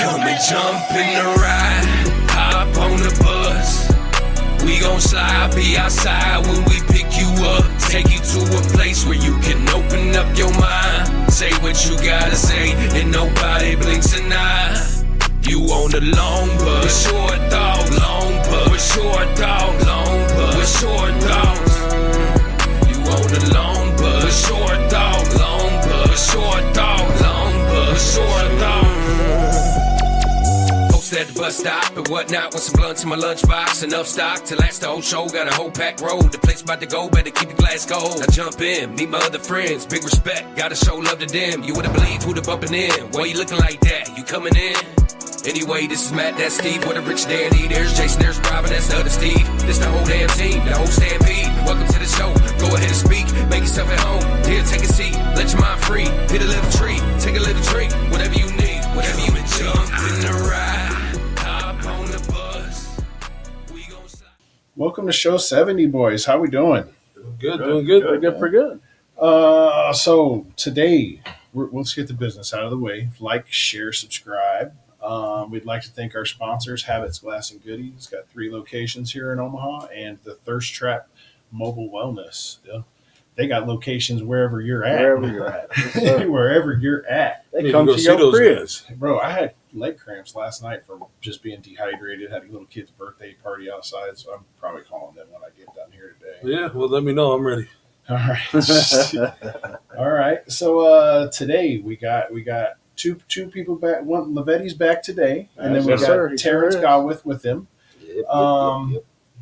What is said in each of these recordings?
Come and jump in the ride, hop on the bus. We gon' slide, be outside when we pick you up. Take you to a place where you can open up your mind. Say what you gotta say, and nobody blinks an eye. You on the long bus, with short thoughts, long bus, with short thoughts, long bus, with short thoughts. You on the long bus, with short thoughts, long bus, with short thoughts, long bus, with short thoughts. At the bus stop and whatnot with some blunts in my lunchbox. Enough stock to last the whole show. Got a whole packed road. The place about to go. Better keep your glass cold. I jump in, meet my other friends. Big respect. Gotta show love to them. You wouldn't believe who the bumping in. Why you looking like that? You coming in? Anyway, this is Matt, that's Steve. What a rich Danny. There's Jason, there's Robin, that's the other Steve. This the whole damn team, the whole stampede. Welcome to the show. Go ahead and speak. Make yourself at home. Here, take a seat. Let your mind free. Hit a little tree. Take a little drink. Whatever you need. Whatever you need. Jump in the ride. Welcome to show 70, boys. How we doing? Doing good. Pretty good. So today, let's get the business out of the way. Like, share, subscribe. We'd like to thank our sponsors, Habits, Glass, and Goodies. Got 3 locations here in Omaha, and the Thirst Trap Mobile Wellness. Yeah. They got locations wherever you're at. Wherever you're at. They come to your crib. Bro, I had leg cramps last night from just being dehydrated. Had a little kid's birthday party outside, so I'm probably calling them when I get down here today. Yeah, well, let me know. I'm ready. All right. All right. So today we got two people back. One, Lavetti's back today, and then we got Terrance Gawith with him. Yep.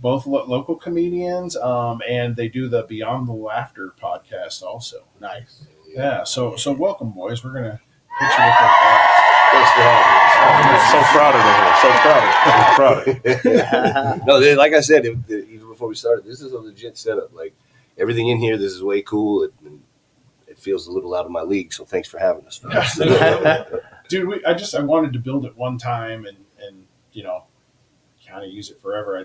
Both local comedians, and they do the Beyond the Laughter podcast also. Nice. Yeah. So welcome, boys. We're gonna hit you with the Thanks for having me. So proud of it. No, like I said, even before we started, this is a legit setup. Like everything in here, this is way cool. It feels a little out of my league. So thanks for having us. Dude, I wanted to build it one time and kind of use it forever.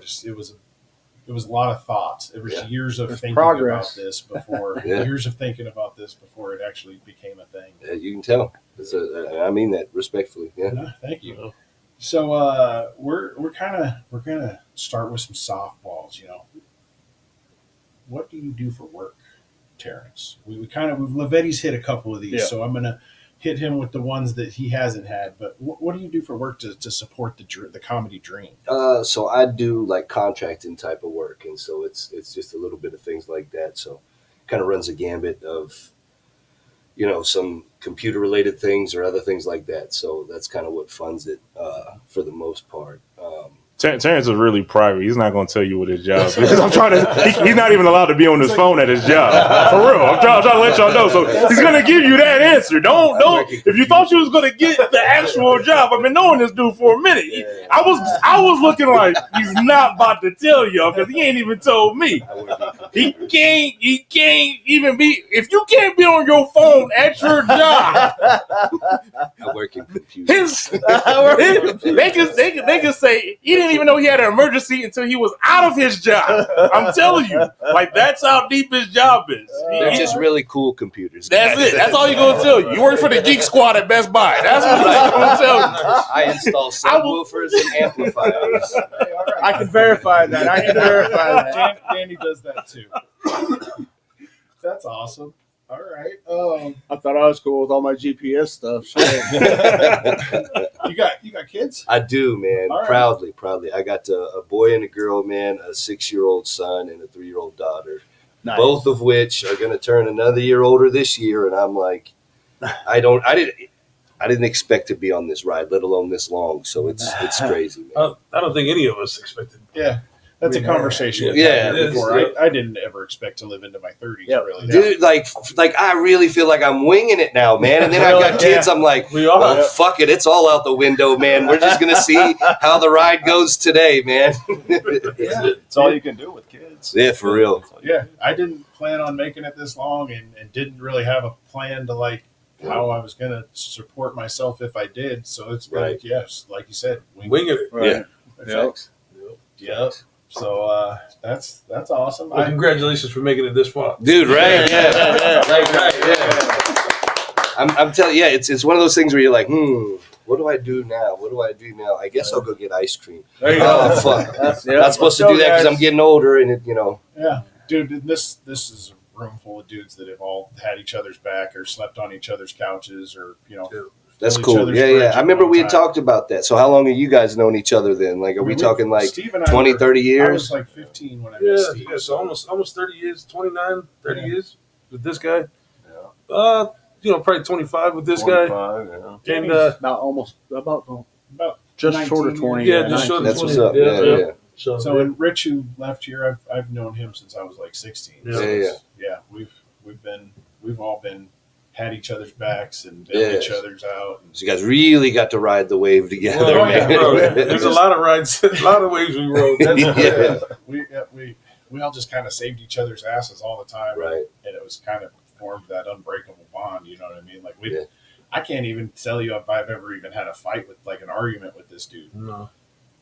It was a lot of thoughts. It was years of thinking about this before. Years of thinking about this before it actually became a thing. Yeah, you can tell. I mean that respectfully. Yeah. No, thank you. So we're gonna start with some softballs. What do you do for work, Terrance? Lavetti's hit a couple of these, so I'm gonna hit him with the ones that he hasn't had. But what do you do for work to support the comedy dream? So I do like contracting type of work, and so it's just a little bit of things like that. So kind of runs a gambit of some computer related things or other things like that. So that's kind of what funds it for the most part. Terrance is really private. He's not going to tell you what his job is. Because he's not even allowed to be on his phone at his job. For real. I'm trying to let y'all know. So he's going to give you that answer. Don't. If you thought you was going to get the actual job, I've been knowing this dude for a minute. I was looking like he's not about to tell y'all because he ain't even told me. He can't even be. If you can't be on your phone at your job, I work in computers. They can say he didn't even know he had an emergency until he was out of his job. I'm telling you, like that's how deep his job is. They're just really cool computers. That's it. That's all he's gonna tell you. You work for the Geek Squad at Best Buy. That's what he's gonna tell you. I install subwoofers and amplifiers. I can verify that. Danny does that too. That's awesome. All right. I thought I was cool with all my GPS stuff. You got kids? I do, man. All right. Proudly. I got a boy and a girl, man, a 6-year-old son and a 3-year-old daughter. Nice. Both of which are going to turn another year older this year. And I'm like, I didn't expect to be on this ride, let alone this long. So it's crazy, man. I don't think any of us expected. Yeah. That's a conversation we've had before. I didn't ever expect to live into my 30s, really. Dude, like I really feel like I'm winging it now, man. And then I got kids, I'm like, fuck it, it's all out the window, man. We're just going to see how the ride goes today, man. It's all you can do with kids. Yeah, for real. Yeah, I didn't plan on making it this long and didn't really have a plan to how I was going to support myself if I did. So it's been, yes, like you said, Winging it. Right. Yeah. Yep. So that's awesome. Well, congratulations for making it this far, dude. Right? Yeah. I'm telling you, it's one of those things where you're like, What do I do now? I guess I'll go get ice cream. There you Oh, go. fuck. Yeah. Not supposed to do that because I'm getting older, and Yeah, dude, this is a room full of dudes that have all had each other's back or slept on each other's couches or that's fill each cool. other's Yeah, fridge yeah. at I remember one we had time. talked about that. So how long have you guys known each other then? Like, are we talking like Steve and I 20, were- 30 I years? was like 15 when I met Yeah, Steve. yeah. So almost 30 years, 29, 30 Yeah. years with this guy. Yeah. Probably 25 with this 25, guy. yeah. And about Just 19 short of 20. yeah, just short of That's 20. what's up. Yeah. So and Rich, who left here, I've known him since I was like 16. Yeah. So Yeah, it's- we've all been had each other's backs and bailed Yeah. each other's out. And, So you guys really got to ride the wave together. Well, yeah, man. bro, there's a lot of rides, a lot of ways we rode. That's Yeah. we all just kind of saved each other's asses all the time, Right. And it was kind of formed that unbreakable bond. You know what I mean? Like Yeah. I can't even tell you if I've ever even had a fight with like an argument with this dude. No.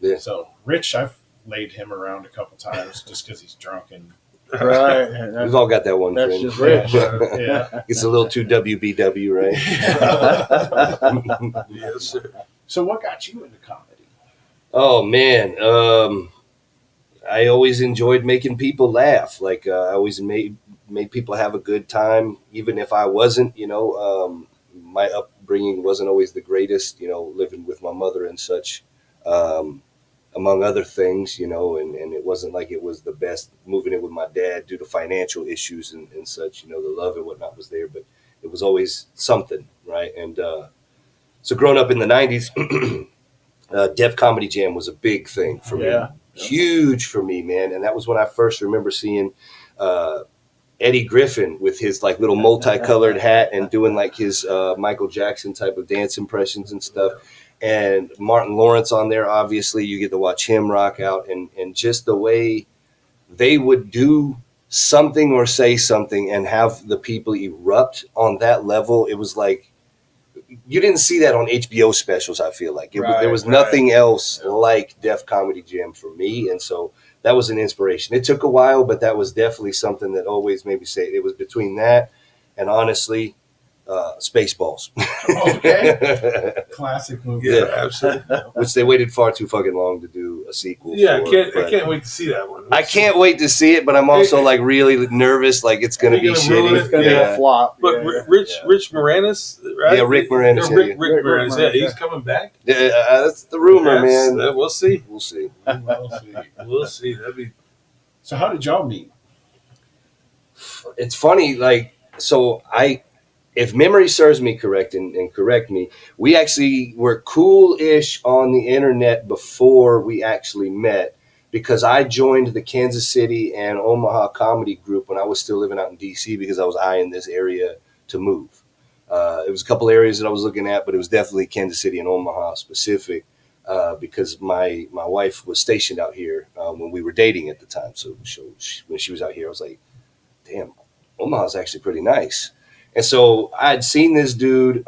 Yeah. So Rich, I've laid him around a couple times just because he's drunk and Right. We've all got that one That's friend. just Rich. yeah. It's a little too WBW, right? Yes, sir. So what got you into comedy? Oh man, I always enjoyed making people laugh. Like I always made people have a good time, even if I wasn't. My upbringing wasn't always the greatest. Living with my mother and such, among other things. And it wasn't like it was the best. Moving in with my dad due to financial issues and such. The love and whatnot was there, but it was always something, right? And so growing up in the '90s. Def Comedy Jam was a big thing for me. Yeah. Huge for me, man. And that was when I first remember seeing Eddie Griffin with his like little multicolored hat and doing like his Michael Jackson type of dance impressions and stuff. And Martin Lawrence on there, obviously, you get to watch him rock out and just the way they would do something or say something and have the people erupt on that level. It was like, you didn't see that on HBO specials, I feel like. There was nothing else like Def Comedy Jam for me. And so that was an inspiration. It took a while, but that was definitely something that always made me say it was between that and honestly, Spaceballs. Okay. Classic movie. Yeah, absolutely. Which they waited far too fucking long to do a sequel Yeah, for, I but can't wait to see that one. I can't wait to see it, but I'm also like really nervous, like it's gonna be You're gonna ruin shitty. it? It's going to be a flop. But Yeah. Rich Moranis, right? Yeah, Rick Moranis, Rick yeah. Moranis, yeah, Moranis, he's yeah. coming back. That's the rumor, man. We'll see. We'll see. We'll see. We'll see. That'd be. So how did y'all meet? It's funny, like, so if memory serves me correct and correct me, we actually were cool-ish on the internet before we actually met because I joined the Kansas City and Omaha comedy group when I was still living out in DC because I was eyeing this area to move. It was a couple areas that I was looking at, but it was definitely Kansas City and Omaha specific because my wife was stationed out here when we were dating at the time. So when she was out here, I was like, damn, Omaha's actually pretty nice. And so I'd seen this dude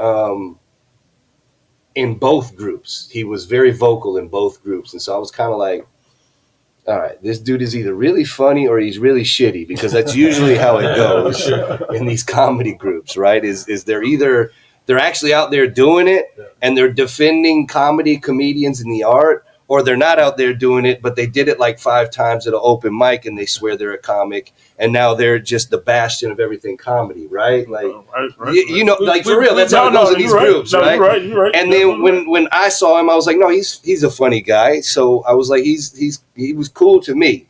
in both groups. He was very vocal in both groups. And so I was kind of like, all right, this dude is either really funny or he's really shitty because that's usually how it goes in these comedy groups, right? Is they're actually out there doing it and they're defending comedians in the art, or they're not out there doing it, but they did it like 5 times at an open mic and they swear they're a comic and now they're just the bastion of everything comedy, right? Like, like for real, that's how it goes in these groups, right? You're right. And then when I saw him, I was like, no, he's a funny guy. So I was like, he was cool to me.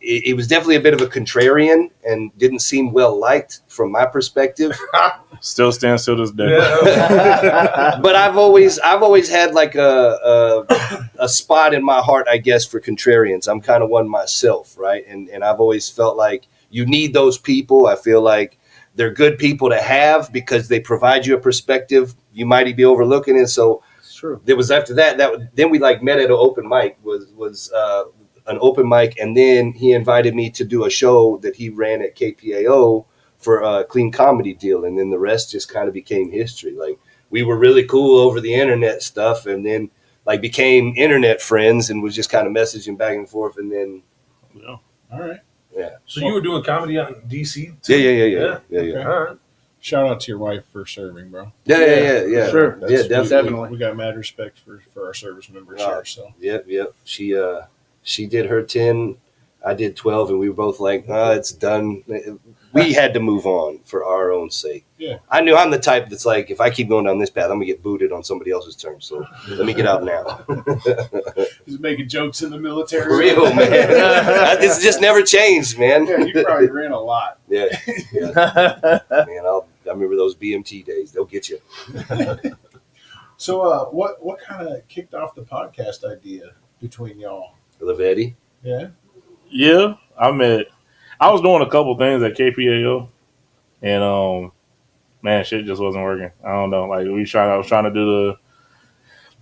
He was definitely a bit of a contrarian and didn't seem well liked from my perspective. Still stands to this day. But I've always had like a spot in my heart, I guess, for contrarians. I'm kind of one myself, right? And I've always felt like you need those people. I feel like they're good people to have because they provide you a perspective you might be overlooking. And so True. there was after that then we like met at an open mic was an open mic, and then he invited me to do a show that he ran at KPAO for a clean comedy deal, and then the rest just kind of became history. Like we were really cool over the internet stuff, and then like became internet friends, and was just kind of messaging back and forth, and then All right. yeah. So you were doing comedy out in DC? Yeah. Okay. All right. Shout out to your wife for serving, bro. Yeah. Sure. Yeah, definitely. We got mad respect for our service members Wow. here. So Yep. She did her 10, I did 12, and we were both like, it's done. We had to move on for our own sake. Yeah. I knew I'm the type that's like, if I keep going down this path, I'm gonna get booted on somebody else's terms. So let me get out now. he's making jokes in the military. For real, man. This just never changed, man. Yeah, you probably ran a lot. Yeah. Man, I remember those BMT days. They'll get you. So, what kind of kicked off the podcast idea between y'all? Lavetti. Yeah. Yeah, I was doing a couple things at KPAO, and man, shit just wasn't working. I don't know. Like I was trying to do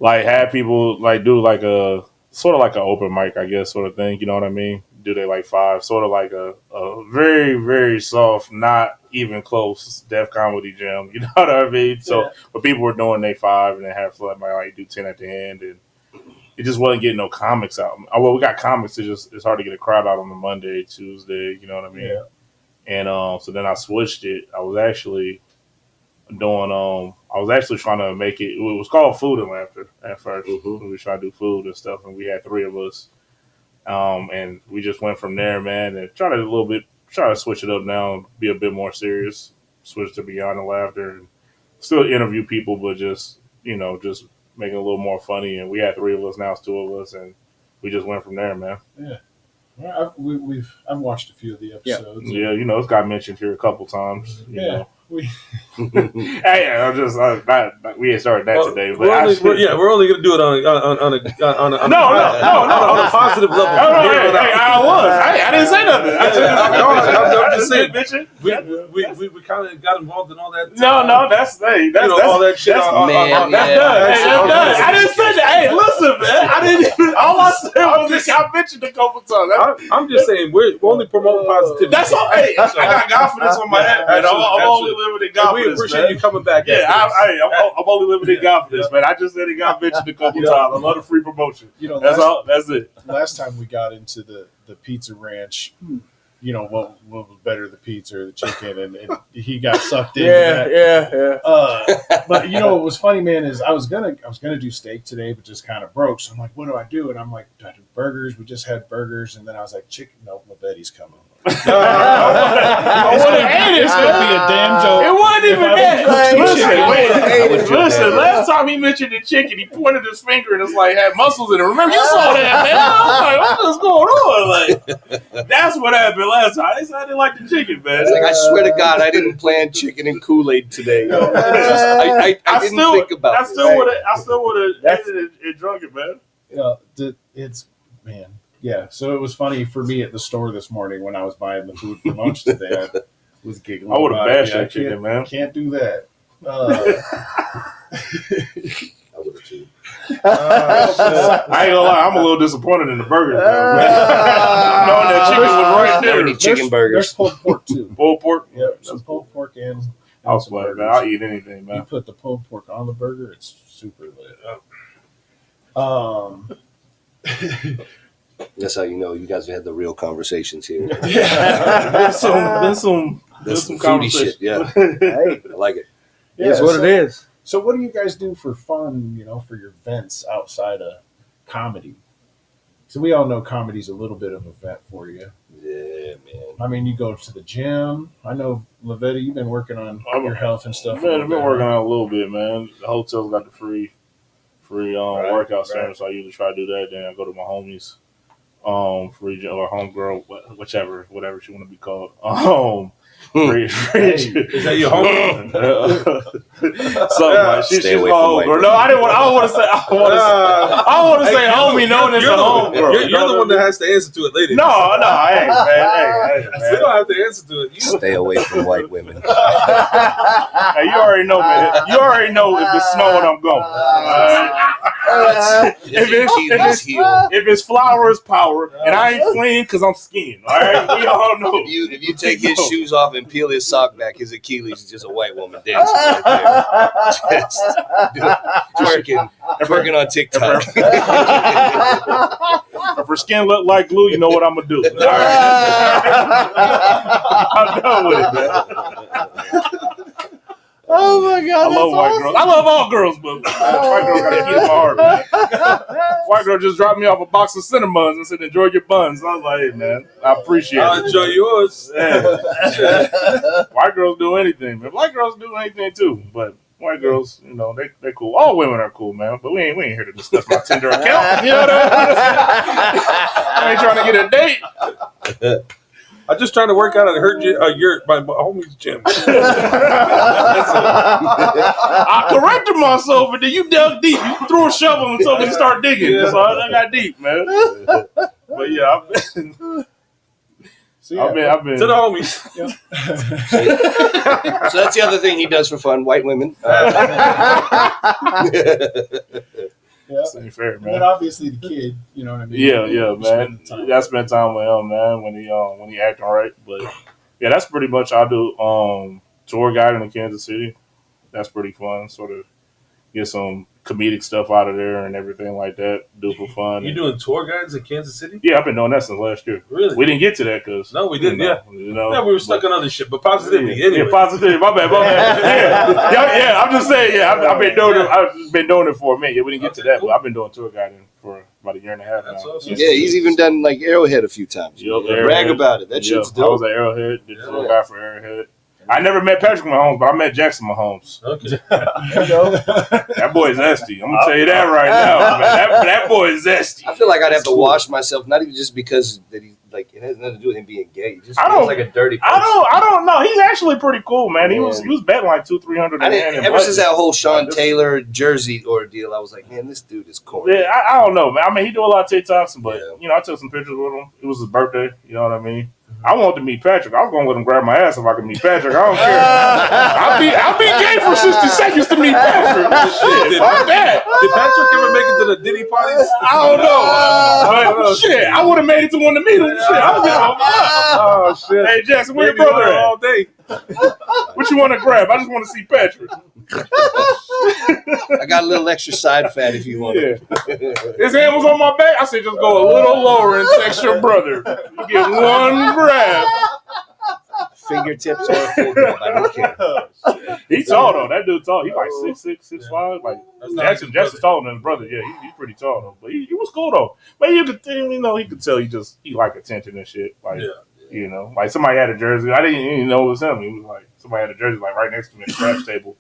have people like do like a sort of like an open mic, I guess, sort of thing. You know what I mean? Do they like 5, sort of like a very, very soft, not even close Def Comedy Jam. You know what I mean? So, but people were doing they 5 and then have somebody like do 10 at the end, and it just wasn't getting no comics out. Well, we got comics. It's hard to get a crowd out on a Monday, Tuesday. You know what I mean? Yeah. And so then I switched it. I was actually trying to make it. It was called Food and Laughter at first. Mm-hmm. We were trying to do food and stuff, and we had 3 of us. And we just went from there, man, and try to switch it up now and be a bit more serious. Switch to Beyond the Laughter and still interview people, but just make it a little more funny. And we had 3 of us, now it's 2 of us, and we just went from there, man. Yeah. Well, I've watched a few of the episodes. Yeah, it's got mentioned here a couple times. You know. We Hey, we ain't started that today, but we're only gonna do it on a positive level. I didn't say nothing. I'm just saying, bitch. we kind of got involved in all that. No, that's all that shit. That's done. I didn't say that. Hey, listen, man. I didn't even. All I said was I mentioned a couple times. I'm just saying we're only promoting positivity. That's all. Hey, I got confidence on my head, man. I'm only living in confidence. We appreciate you coming back. Yeah, I'm only living in confidence, man. I just said it got mentioned a couple times. I love the free promotion. That's all. That's it. Last time we got into the pizza ranch, what was better, the pizza or the chicken, and he got sucked in. Yeah. But what was funny, man, is I was gonna do steak today, but just kind of broke. So I'm like, what do I do? And I'm like, do I do burgers? We just had burgers, and then I was like, chicken. No, Lavetti's coming. It's gonna be a damn joke. It wasn't even that. Listen, last time he mentioned the chicken, he pointed his finger and it's like had muscles in it. Remember, you saw that, man? I was like, what's going on? Like, that's what happened last time. I didn't like the chicken, man. It's like, I swear to God, I didn't plan chicken and Kool-Aid today. I didn't think about it. I still would have drunk it, man. Yeah, so it was funny for me at the store this morning when I was buying the food for lunch today. I was giggling. I would have bashed that chicken, man. Can't do that. I would have too. I ain't gonna lie, I'm a little disappointed in the burgers, man. Knowing that chicken was right there. Chicken burgers. There's pulled pork too. Pulled pork? Yep, some pulled pork and I'll some swear, burgers. man. I'll eat anything, man. You put the pulled pork on the burger, it's super lit. That's how you know you guys have had the real conversations here. Been some foodie shit. Yeah, Hey, I like it. it's what it is. So what do you guys do for fun, for your events outside of comedy? So we all know comedy's a little bit of a vet for you. Yeah, man. I mean, you go to the gym. I know, Lavetti, you've been working on your health and stuff. Man, I've been working on it a little bit, man. The hotel's got the free workout center, so I usually try to do that. Then I go to my homies, free or homegirl, whatever she want to be called. Free. Is that your homie? She's Stay away my from white homegirl. No, I don't want to say. I don't want to say homie, known as a homegirl. You're the one that has to answer to it later. No, hey, man. You don't have to answer to it. Stay away from white women. Hey, you already know, man. You already know if it's snowing, I'm going. If it's flower, it's power, and I ain't playing because I'm skiing. All right, we all know. If you take his shoes off and peel his sock back, his Achilles is just a white woman dancing right there. Just twerking on TikTok. If her skin look like glue, you know what I'm gonna do. All right. I'm done with it, man. Oh my God! I love white girls. I love all girls, but white girls got a key to my heart, man. White girl just dropped me off a box of Cinnabons and said, "Enjoy your buns." I was like, "Hey, man, I appreciate I'll it." enjoy yours. Yeah. White girls do anything, man. Black girls do anything too, but white girls, you know, they cool. All women are cool, man. But we ain't here to discuss my Tinder account. You know what I ain't trying to get a date. I'm just trying to work out at my homie's gym. I corrected myself, but then you dug deep. You threw a shovel and told me to start digging. Yeah. So I got deep, man. But yeah, I've been To the homies. So that's the other thing he does for fun. White women. Yeah. This ain't fair, And then man. obviously the kid, you know what I mean? Yeah, You man. spend time. I spend time with him, man, when he acting right. But yeah, that's pretty much I do. Tour guiding in Kansas City. That's pretty fun. Sort of get some comedic stuff out of there and everything like that. Do for fun. You doing tour guides in Kansas City? Yeah, I've been doing that since last year. Really? We didn't get to that because No, we didn't. Yeah, you know, we were stuck on other shit, but positivity. Anyway. Yeah, positivity. My bad. Yeah. I'm just saying. Yeah, I've been doing it. I've been doing it for a minute. Yeah, we didn't get to that, but I've been doing tour guiding for about a year and a half That's now. awesome. Yeah, he's even done like Arrowhead a few times. Yep, Brag Arrowhead. about it. That shit's I was dope. at Arrowhead. Did tour guide for Arrowhead. I never met Patrick Mahomes, but I met Jackson Mahomes. Okay. That boy is zesty. I'm gonna tell you that right now, man. That boy is zesty. I feel like I'd have to wash myself, not even just because that he like it has nothing to do with him being gay. He just I feels don't- like a dirty person. I don't know. He's actually pretty cool, man. He was betting like 200-300. Ever since that whole Sean Taylor jersey ordeal, I was like, man, this dude is corny. Yeah, I don't know, man. I mean, he do a lot of TikToks, but Yeah. you know, I took some pictures with him. It was his birthday. You know what I mean? I wanted to meet Patrick. I was going to let him grab my ass if I could meet Patrick. I don't care. I'll be gay for 60 seconds to meet Patrick. Shit, fuck that. Did Patrick ever make it to the Diddy parties? I don't know. But shit, I would have made it to one to meet him. Shit, I don't give a fuck. Oh shit! Hey Jackson, where your Maybe brother at? all day. What you want to grab? I just want to see Patrick. I got a little extra side fat if you want it. Yeah. His hand was on my back. I said, just go a little lower and text your brother. You get one grab. Fingertips or a full grab, I don't care. He tall though. That dude tall. He like 6'6", 6'5". Like That's not his Jackson's taller than his brother. Yeah, he's pretty tall though. But he was cool though. But you could, you know, he could tell he like attention and shit. Like, you know, like somebody had a jersey. I didn't even know it was him. He was like, somebody had a jersey like right next to me at the craps table.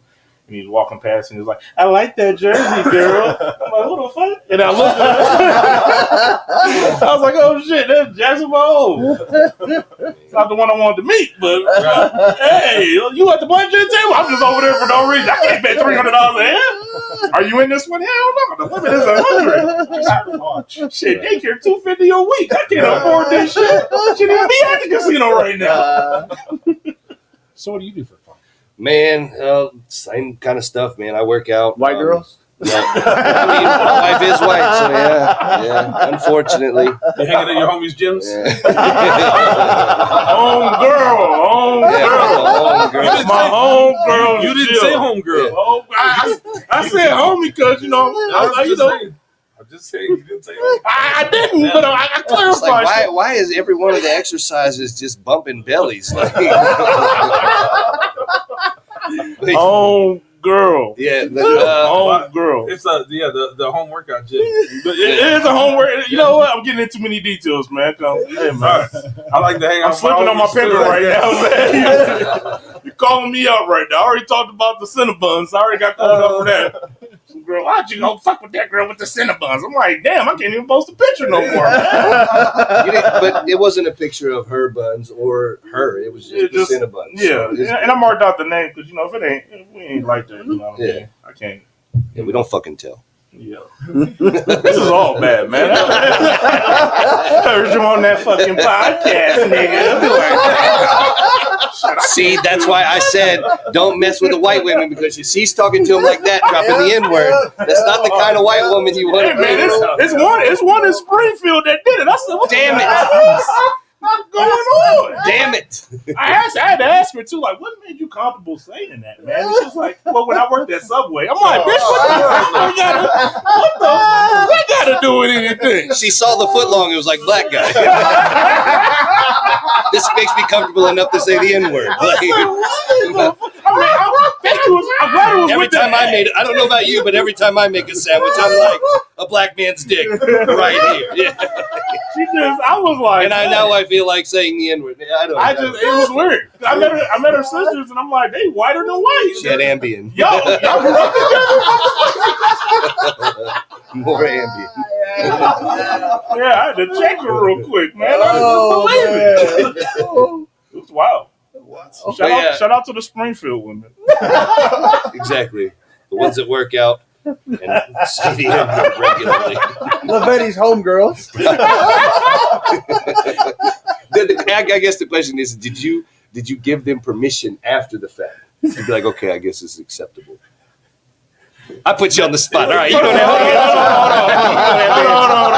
And he was walking past and he was like, I like that jersey, girl. I'm like, what the fuck? And I looked at him. I was like, oh shit, that's Jackson Mahomes. It's not the one I wanted to meet, but hey, you at the blackjack table? I'm just over there for no reason. I can't bet $300 a head. Are you in this one? Hell no. The limit is 100. Just watch. Shit, daycare $250 a week. I can't afford this shit. I shouldn't even be at the casino right now. So what do you do for fun? Man, same kind of stuff, man. I work out. White girls? Yeah. I mean, my wife is white, so yeah. Unfortunately. You hanging at your homies' gyms? Home girl. My home girl. You didn't say home girl. Oh, I said homie because, you know, I'm just saying you didn't say home. I didn't, but I It's clarified. like, why is every one of the exercises just bumping bellies? Like, Home girl. yeah, Home girl. It's the home workout gym. It is a homework. You know what? I'm getting into too many details, man. Hey, man. I like to hang out. I'm with slipping on my homies, pimping too. right now, man. You're calling me out right now. I already talked about the Cinnabons. I already got called up for that. Some girl, why'd you go fuck with that girl with the Cinnabons? I'm like, damn, I can't even post a picture no more, man. but it wasn't a picture of her buns or her. It was just the Cinnabons. Yeah, So and I marked out the name because, you know, if it ain't, we ain't like that, you know what I mean? I can't. yeah, we don't fucking tell. Yeah. This is all bad, man. Heard you on that fucking podcast, nigga. See, that's why I said don't mess with the white women, because if she's talking to him like that, dropping the N-word, that's not the kind of white woman you want Hey, to man, it's one in Springfield that did it. I said, what Damn the it. hell is going on? Damn it. I had to ask her too, like, what made you comfortable saying that, man? And she was like, well, when I worked at Subway, I'm like, bitch, what that gotta do with anything? She saw the foot long, it was like, black guy. This makes me comfortable enough to say the N-word. I was like, what the fuck? I mean, thank you as was every with time the I made it, I don't know about you, but every time I make a sandwich, I'm like a black man's dick right here. Yeah. I was like, And now I feel like saying the N-word. It was weird. I met her sisters, and I'm like, they whiter than white. She had Ambien. Y'all grew up together? More Ambien. Yeah, I had to check her real quick, man. I couldn't believe it. It was wild. Shout out to the Springfield women. Exactly. The ones that work out and say the N-word regularly. Lavetti's homegirls. I guess the question is, did you give them permission after the fact? To be like, okay, I guess this is acceptable. I put you on the spot. All right, you don't have to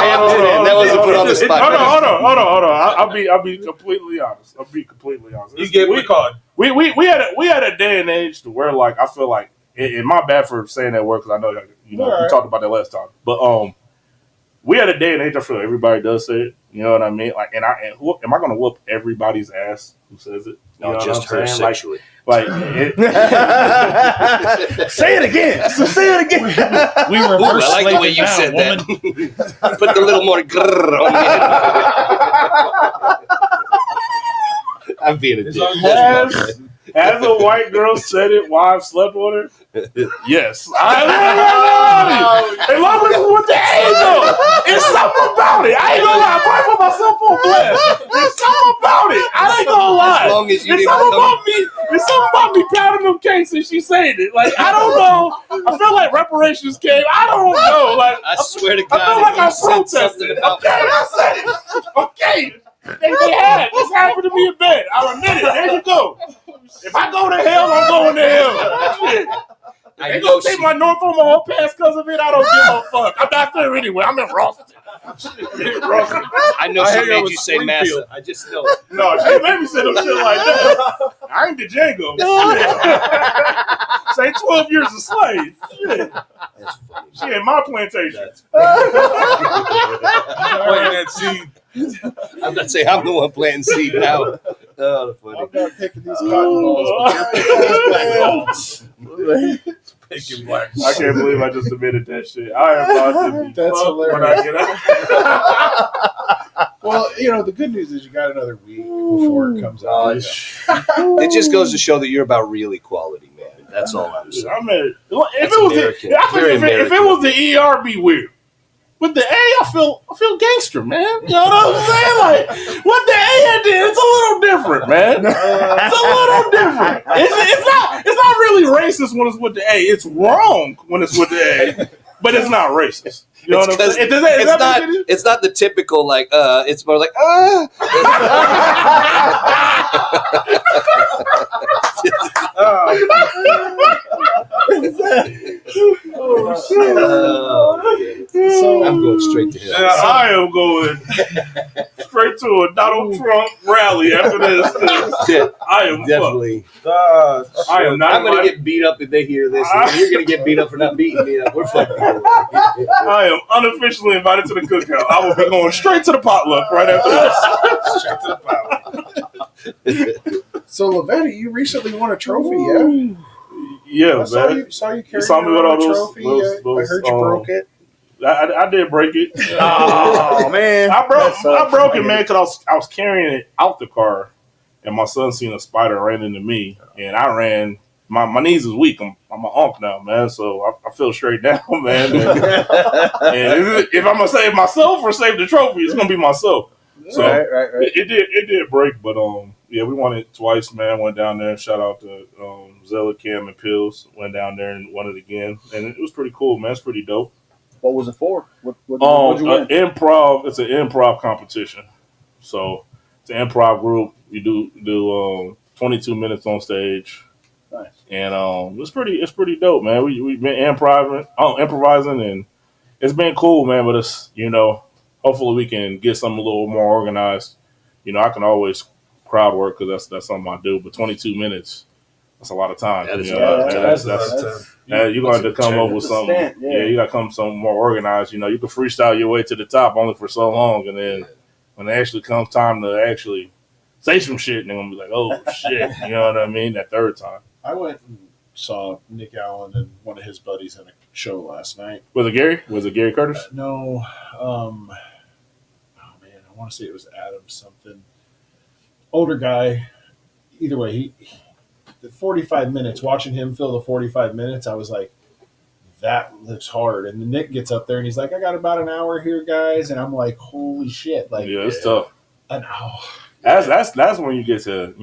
answer. That wasn't put on the spot. Hold on. I'll be completely honest. You gave me a card. We had a day and age to where, like, I feel like, and my bad for saying that word because I know we talked about that last time. But we had a day and age. I feel like everybody does say it. You know what I mean? Like, am I going to whoop everybody's ass who says it? No, just her sexually. Like say it again. So say it again. We reverse I like the way you said that. Put the little more grrr on me. I'm being a dick. As a white girl said it while I've slept with her, yes. I love it with the A though. It's something about it. I ain't gonna lie. I probably put myself on blast. There's something about it. I ain't gonna lie. As long as you There's something about me pounding them cakes and she saying it. Like, I don't know. I feel like reparations came. I don't know. Like, I swear to God, I feel like I protested. Okay, I said it. Okay. They had it. This happened to me in bed. I'll admit it. There you go. If I go to hell, I'm going to hell. Shit. They gonna take my North Omaha pass because of it. I don't give a fuck. I'm not there anyway. I'm in Ralston. I know she made you say Massa. I just know. No, she made me say no shit like that. I ain't the Django. Say 12 years a slave. Shit. That's funny. She ain't my plantation. Playing that seed. I'm not saying I'm the one planting seed now. Oh, funny. I'm not picking these cotton balls, but you're picking these black balls. Picking black. I can't believe I just admitted that shit. I am about to be That's fucked hilarious. when I get out. Well, the good news is you got another week before it comes out. It just goes to show that you're about real equality, man. That's all I'm saying. I mean, That's American. Very if it was the ER, it'd be weird. With the A, I feel gangster, man. You know what I'm saying? Like, what the A did, it's a little different, man. It's a little different. It's not really racist when it's with the A. It's wrong when it's with the A, but it's not racist. You know what I'm saying? It's not the typical, like, it's more like, So I'm going straight to hell. I am going straight to a Donald Trump rally after this. I am Definitely. I am not. I'm going to get beat up if they hear this. And you're going to get beat up for not beating me up. We're fucking. I am unofficially invited to the cookout. I will be going straight to the potluck right after this. So Lavetti, you recently won a trophy, yeah? Yeah, I man. saw you carrying saw me with all around a those- trophy. those- I heard you broke it. I did break it. Oh man, I broke it, man, because I was carrying it out the car, and my son seen a spider ran into me, and I ran. My knees is weak. I'm an ump now, man, so I feel straight down, man. And if I'm gonna save myself or save the trophy, it's gonna be myself. So right. It did break, but yeah, we won it twice, man. Went down there. Shout out to Zella, Cam, and Pills. Went down there and won it again, and it was pretty cool, man. It's pretty dope. What was it for? What did you win? Improv. It's an improv competition. So it's an improv group. You do 22 minutes on stage. Nice. And it's pretty dope, man. We've been improvising, and it's been cool, man. But it's hopefully we can get something a little more organized. I can always crowd work because that's something I do. But 22 minutes, that's a lot of time. That is You're going to come up with something. Yeah, you got to come something more organized. You can freestyle your way to the top only for so long, and then when it actually comes time to actually say some shit, and they're gonna be like, "Oh shit," you know what I mean? That third time. I went and saw Nick Allen and one of his buddies in a show last night. Was it Gary? Was it Gary Curtis? No, oh man, I want to say it was Adam something. Older guy. Either way, the 45 minutes, watching him fill the 45 minutes, I was like, that looks hard. And then Nick gets up there and he's like, I got about an hour here, guys. And I'm like, holy shit. Like, Yeah, it's tough. an hour. That's when you get to,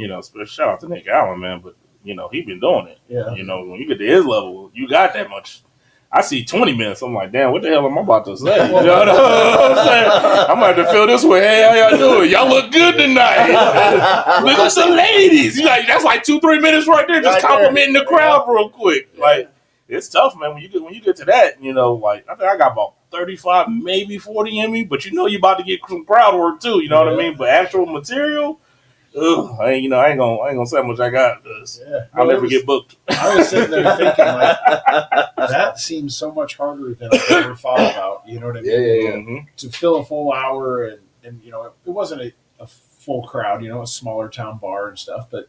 shout out to Nick Allen, man, but, he been doing it. Yeah. When you get to his level, you got that much. I see 20 minutes. I'm like, damn, what the hell am I about to say? You know what I'm saying? I'm about to feel this way. Hey, how y'all doing? Y'all look good tonight. Look at the ladies. That's like 2-3 minutes right there, just complimenting the crowd real quick. Like, it's tough, man. When you get to that, I think I got about 35, maybe 40 in me, but you about to get some crowd work too. You know what I mean? But actual material, I ain't gonna say how much I got. I'll never get booked. I was sitting there thinking, like, that seems so much harder than I ever thought about. You know what I mean? Yeah. Mm-hmm. To fill a full hour, and it wasn't a full crowd, a smaller town bar and stuff, but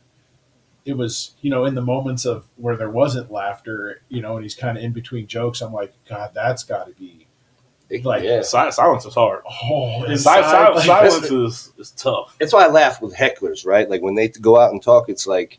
it was, in the moments of where there wasn't laughter, and he's kind of in between jokes. I'm like, God, that's got to be like, Silence is hard. Silence is tough. That's why I laugh with hecklers, right? Like when they go out and talk, it's like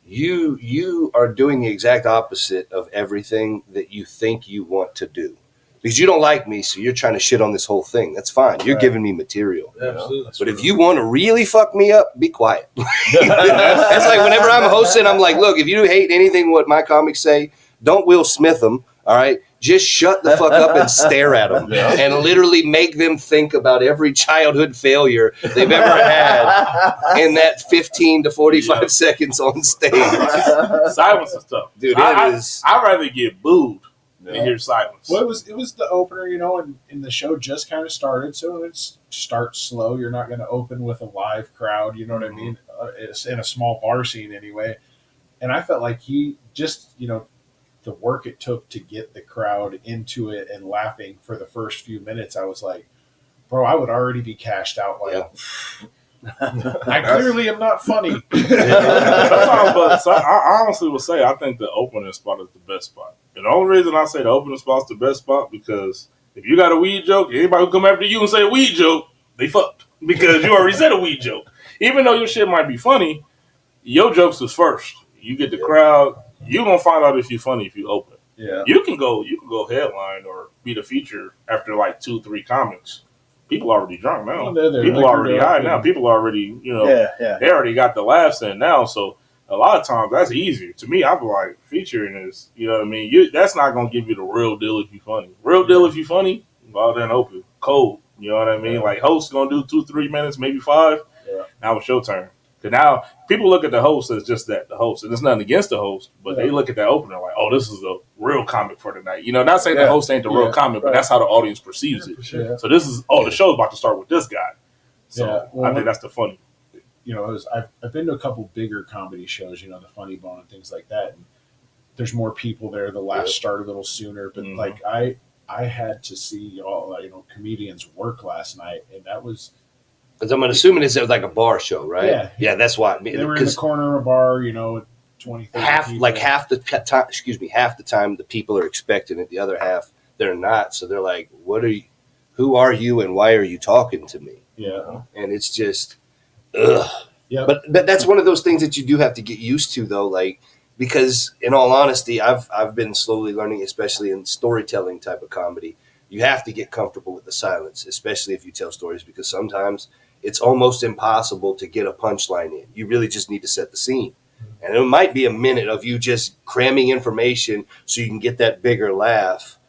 you are doing the exact opposite of everything that you think you want to do. Because you don't like me, so you're trying to shit on this whole thing. That's fine. You're giving me material. Absolutely. But if you want to really fuck me up, be quiet. That's like whenever I'm hosting, I'm like, look, if you hate anything what my comics say, don't Will Smith them, all right? Just shut the fuck up and stare at them and literally make them think about every childhood failure they've ever had in that 15 to 45 seconds on stage. Silence is tough. Dude, I'd rather get booed than hear silence. Well, it was the opener, and the show just kind of started, so it's start slow. You're not going to open with a live crowd, you know what I mean? It's in a small bar scene anyway. And I felt like he just, the work it took to get the crowd into it and laughing for the first few minutes, I was like, bro, I would already be cashed out. Like, I clearly am not funny. I honestly would say I think the opening spot is the best spot. And the only reason I say the opening spot's the best spot because if you got a weed joke, anybody who come after you and say a weed joke, they fucked because you already said a weed joke. Even though your shit might be funny, your jokes is first. You get the crowd. You're gonna find out if you're funny if you open. Yeah. You can go headline or be the feature after like 2-3 comics. People already drunk now. People already high now. People already, they already got the laughs in now. So a lot of times that's easier. To me, I'm like featuring is, you know what I mean? That's not gonna give you the real deal if you're funny. Real deal if you're funny, well then open. Cold. You know what I mean? Like host's gonna do 2-3 minutes, maybe 5. Yeah. Now it's your turn. Because now people look at the host as just that, the host. And it's nothing against the host, but they look at that opener like, oh, this is a real comic for tonight. Not saying the host ain't the real comic, but that's how the audience perceives it. Sure. So this is, the show's about to start with this guy. So I think that's the funny. I've been to a couple bigger comedy shows, the Funny Bone and things like that. And there's more people there. The laughs start a little sooner. But like I had to see all comedians work last night, and that was. Because I'm assuming it's like a bar show, right? Yeah. Yeah, that's why. They were in the corner of a bar, 20, 30 half people. like half the time. Half the time the people are expecting it. The other half they're not. So they're like, "What are you? Who are you? And why are you talking to me?" Yeah. And it's just, ugh. Yeah. But that's one of those things that you do have to get used to, though. Like, because in all honesty, I've been slowly learning, especially in storytelling type of comedy, you have to get comfortable with the silence, especially if you tell stories, because sometimes it's almost impossible to get a punchline in. You really just need to set the scene. And it might be a minute of you just cramming information so you can get that bigger laugh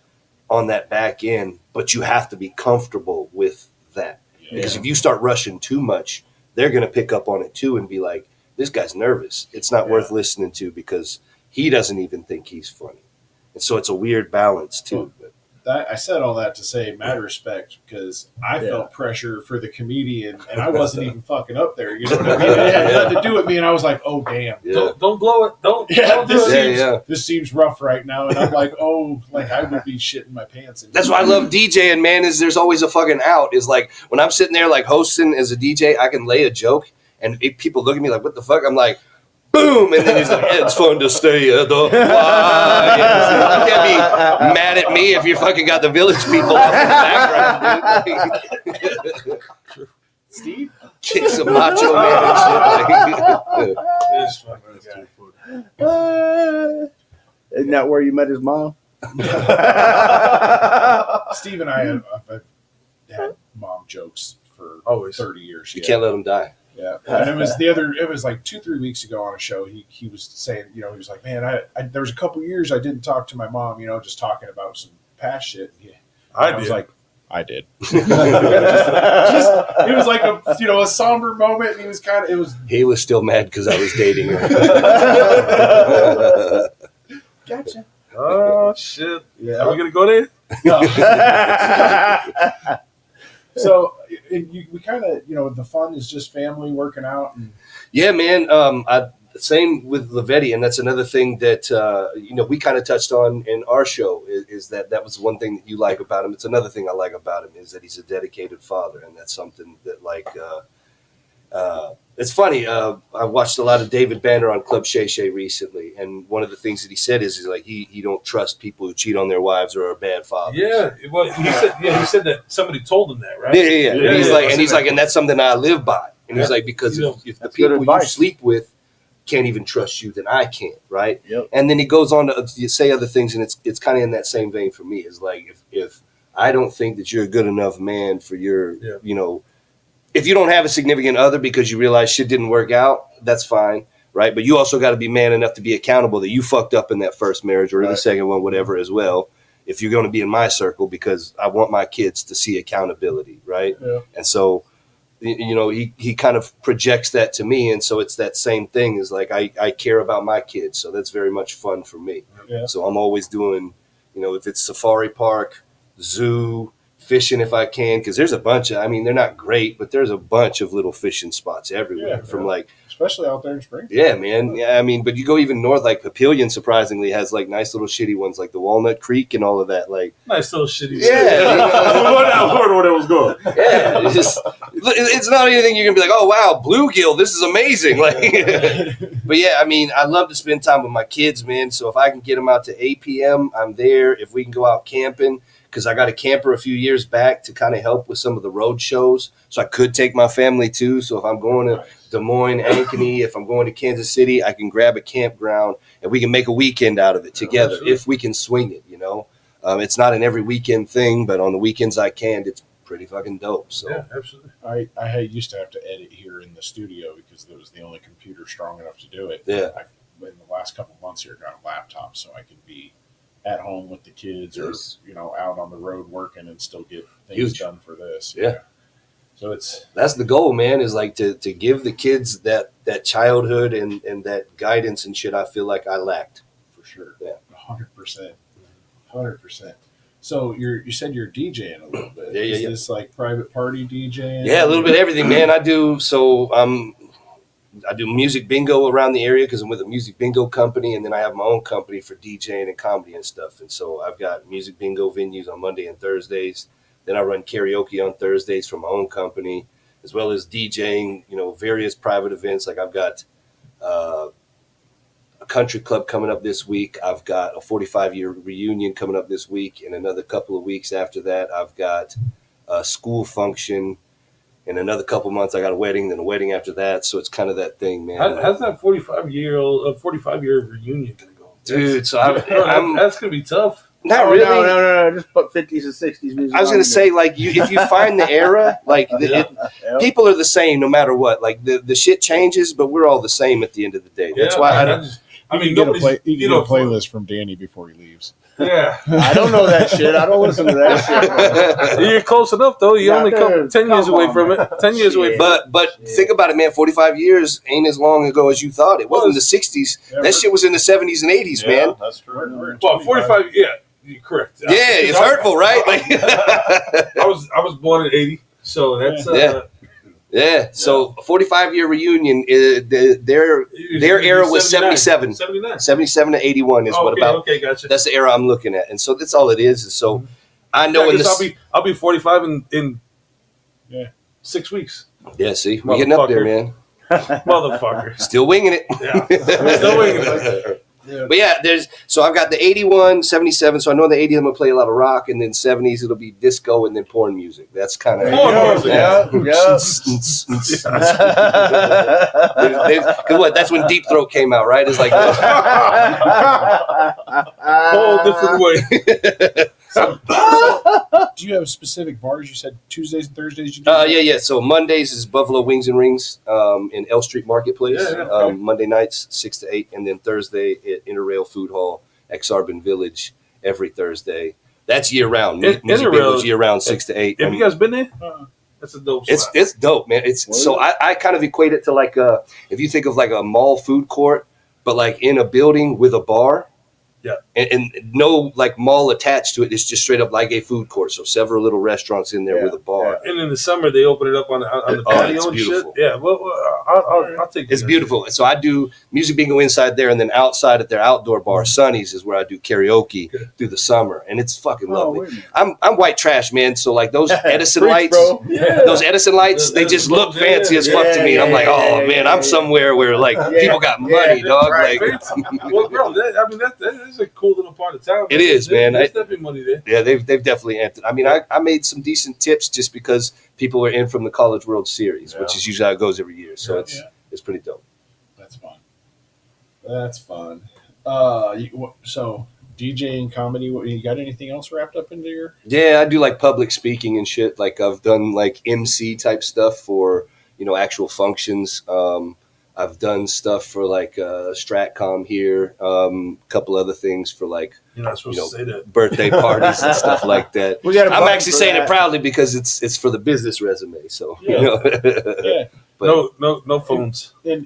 on that back end, but you have to be comfortable with that. Yeah. Because if you start rushing too much, they're going to pick up on it too and be like, this guy's nervous. It's not worth listening to because he doesn't even think he's funny. And so it's a weird balance too. I said all that to say mad respect because I felt pressure for the comedian and I wasn't even fucking up there. You know what I mean? It had nothing to do with me, and I was like, "Oh damn, don't blow it, don't." Yeah, this seems rough right now, and I'm like, "Oh, like I would be shitting my pants." That's why I love DJing, man. Is there's always a fucking out. Is like when I'm sitting there like hosting as a DJ, I can lay a joke, and people look at me like, "What the fuck?" I'm like, boom, and then he's like, it's fun to stay at the Y. You can't be mad at me if you fucking got the Village People off in the background, dude. Steve? Kick some Macho Man and shit. This fucking guy. Isn't that where you met his mom? Steve and I have had mom jokes for Always. 30 years. You can't let them die. Yeah, and it was like 2-3 weeks ago on a show. He was saying, he was like, man, I there was a couple years I didn't talk to my mom, just talking about some past shit. I was like, I did. It was like a somber moment, and He was still mad because I was dating her. Gotcha. Oh shit! Yeah. Are we gonna go there? No. So we kind of, the fun is just family working out. And Yeah, man. Same with Lavetti, and that's another thing that we kind of touched on in our show. Is that was one thing that you like about him? It's another thing I like about him is that he's a dedicated father, and that's something that it's funny. I watched a lot of David Banner on Club Shay Shay recently, and one of the things that he said is like he don't trust people who cheat on their wives or are bad fathers. Yeah. Well, he said that somebody told him that, right? Yeah. And he's like, and that's something I live by. And he's like, because if the people you sleep with can't even trust you, then I can't, right? Yep. And then he goes on to say other things, and it's kind of in that same vein for me. It's like if I don't think that you're a good enough man for your, if you don't have a significant other because you realize shit didn't work out, that's fine, right? But you also got to be man enough to be accountable that you fucked up in that first marriage or in the second one, whatever, as well. If you're going to be in my circle, because I want my kids to see accountability, right? Yeah. And so, he kind of projects that to me, and so it's that same thing. Is like I care about my kids, so that's very much fun for me. Yeah. So I'm always doing, if it's safari park, zoo, fishing if I can, because there's a bunch of, they're not great, but there's a bunch of little fishing spots everywhere especially out there in spring. Yeah, man. Yeah, but you go even north, like Papillion surprisingly has like nice little shitty ones like the Walnut Creek and all of that. Like Nice little shitty. Yeah. I was wondering where that was going. Yeah, it's not anything you're gonna be like, oh wow, bluegill, this is amazing. Like, but yeah, I love to spend time with my kids, man. So if I can get them out to 8 p.m., I'm there. If we can go out camping, because I got a camper a few years back to kind of help with some of the road shows, so I could take my family too. So if I'm going to Des Moines, Ankeny, if I'm going to Kansas City, I can grab a campground and we can make a weekend out of it together if we can swing it. It's not an every weekend thing, but on the weekends I can. It's pretty fucking dope. So Yeah, absolutely. I used to have to edit here in the studio because it was the only computer strong enough to do it. Yeah. In the last couple of months here, got a laptop so I could be at home with the kids or out on the road working and still get things done for this. Yeah. So that's the goal, man, is like to give the kids that childhood and that guidance and shit I feel like I lacked. For sure. Yeah. 100%. So you said you're DJing a little bit. Yeah. Is this like private party DJing? Yeah, a little bit of everything, man. I do music bingo around the area because I'm with a music bingo company, and then I have my own company for DJing and comedy and stuff. And so I've got music bingo venues on Monday and Thursdays. Then I run karaoke on Thursdays for my own company, as well as DJing, various private events. Like I've got a country club coming up this week. I've got a 45-year reunion coming up this week. And another couple of weeks after that, I've got a school function. In another couple months, I got a wedding, then a wedding after that. So it's kind of that thing, man. How's that 45-year reunion gonna go, dude? So that's gonna be tough. Not really. No. Just put 50s and 60s music. I was gonna say, like, if you find the era, like, people are the same no matter what. Like the shit changes, but we're all the same at the end of the day. That's why I don't. You can get a playlist from Danny before he leaves. Yeah. I don't know that shit. I don't listen to that shit. You're close enough, though. You only come 10 years away from it. 10 years away from it. But think about it, man. 45 years ain't as long ago as you thought. It wasn't the 60s. That shit was in the 70s and 80s, man. That's true. Well, 45, yeah. You're correct. Yeah, it's hurtful, right? Like, I was born in 80, so that's... Yeah, so 45-year reunion, their era was 77. 77 to 81 is what about. Okay, gotcha. That's the era I'm looking at. And so that's all it is. And so I know I'll be 45 in 6 weeks. Yeah, see, we're getting up there, man. Motherfucker. Still winging it. Yeah. Still winging it. Yeah. But yeah, so I've got the 81, 77. So I know the 80s I'm gonna play a lot of rock, and then 70s it'll be disco and then porn music. That's kind of Yeah. Because that's when Deep Throat came out, right? It's like Whole different way. Do you have specific bars? You said Tuesdays and Thursdays. You do yeah. So Mondays is Buffalo Wings and Rings in L Street Marketplace. Yeah, okay. Monday nights 6 to 8, and then Thursday at Interrail Food Hall, Exarban Village every Thursday. That's year round. Music Bingo's year round 6 to 8. Have you guys been there? That's a dope spot. It's dope, man. So I kind of equate it to like if you think of like a mall food court, but like in a building with a bar. Yeah, and no like mall attached to it. It's just straight up like a food court. So several little restaurants in there with a bar. And in the summer they open it up on the patio it's and beautiful. shit. Yeah, well, I'll take it. It's beautiful. So I do music bingo inside there, and then outside at their outdoor bar, Sonny's, is where I do karaoke through the summer, and it's fucking lovely. I'm white trash, man. So like those Edison lights, those Edison lights, they just look fancy as fuck to me. And I'm like, oh man, I'm somewhere where like people got money, dog. Right. Like, well, bro, that's a cool little part of town. It is, man. There's definitely money there. Yeah, they've definitely amped it. I mean, I made some decent tips just because people are in from the College World Series, which is usually how it goes every year. So it's pretty dope. That's fun. That's fun. So DJing, comedy. You got anything else wrapped up into your? Yeah, I do like public speaking and shit. Like I've done like MC type stuff for actual functions. I've done stuff for like Stratcom here, a couple other things for like You're not supposed to say that. birthday parties and stuff like that. I'm actually saying it proudly because it's for the business resume. So Yeah. But no phones. And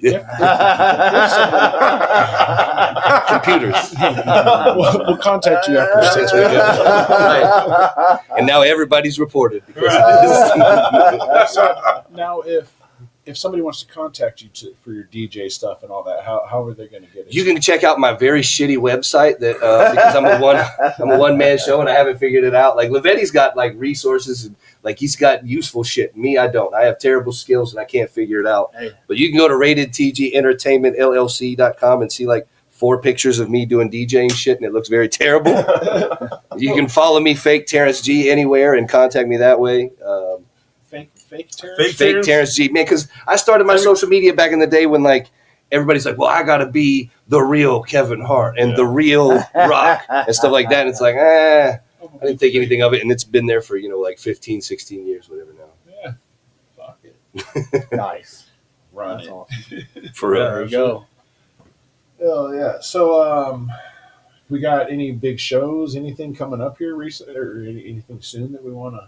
computers. we'll contact you after 6 weeks. Right. And now everybody's reported because So now, if somebody wants to contact you for your DJ stuff and all that, how are they going to get it? you can check out my very shitty website that because I'm a one man show and I haven't figured it out. Like Lavetti's got like resources and like he's got useful shit. Me, I don't. I have terrible skills and I can't figure it out. Hey. But you can go to ratedtgentertainmentllc.com and see like 4 pictures of me doing DJing shit and it looks very terrible. You can follow me, Fake Terrance G, anywhere and contact me that way. Fake Terrance? Fake Terrance G, man, because I started my social media back in the day when like everybody's like, well, I gotta be the real Kevin Hart and the real Rock and stuff like that. And it's like, I didn't think anything of it, and it's been there for like 15, 16 years, whatever now. Yeah, fuck it. Nice. Run That's it. awesome. For real. There you go. Oh yeah. So we got any big shows? Anything coming up here recently, or anything soon that we want to?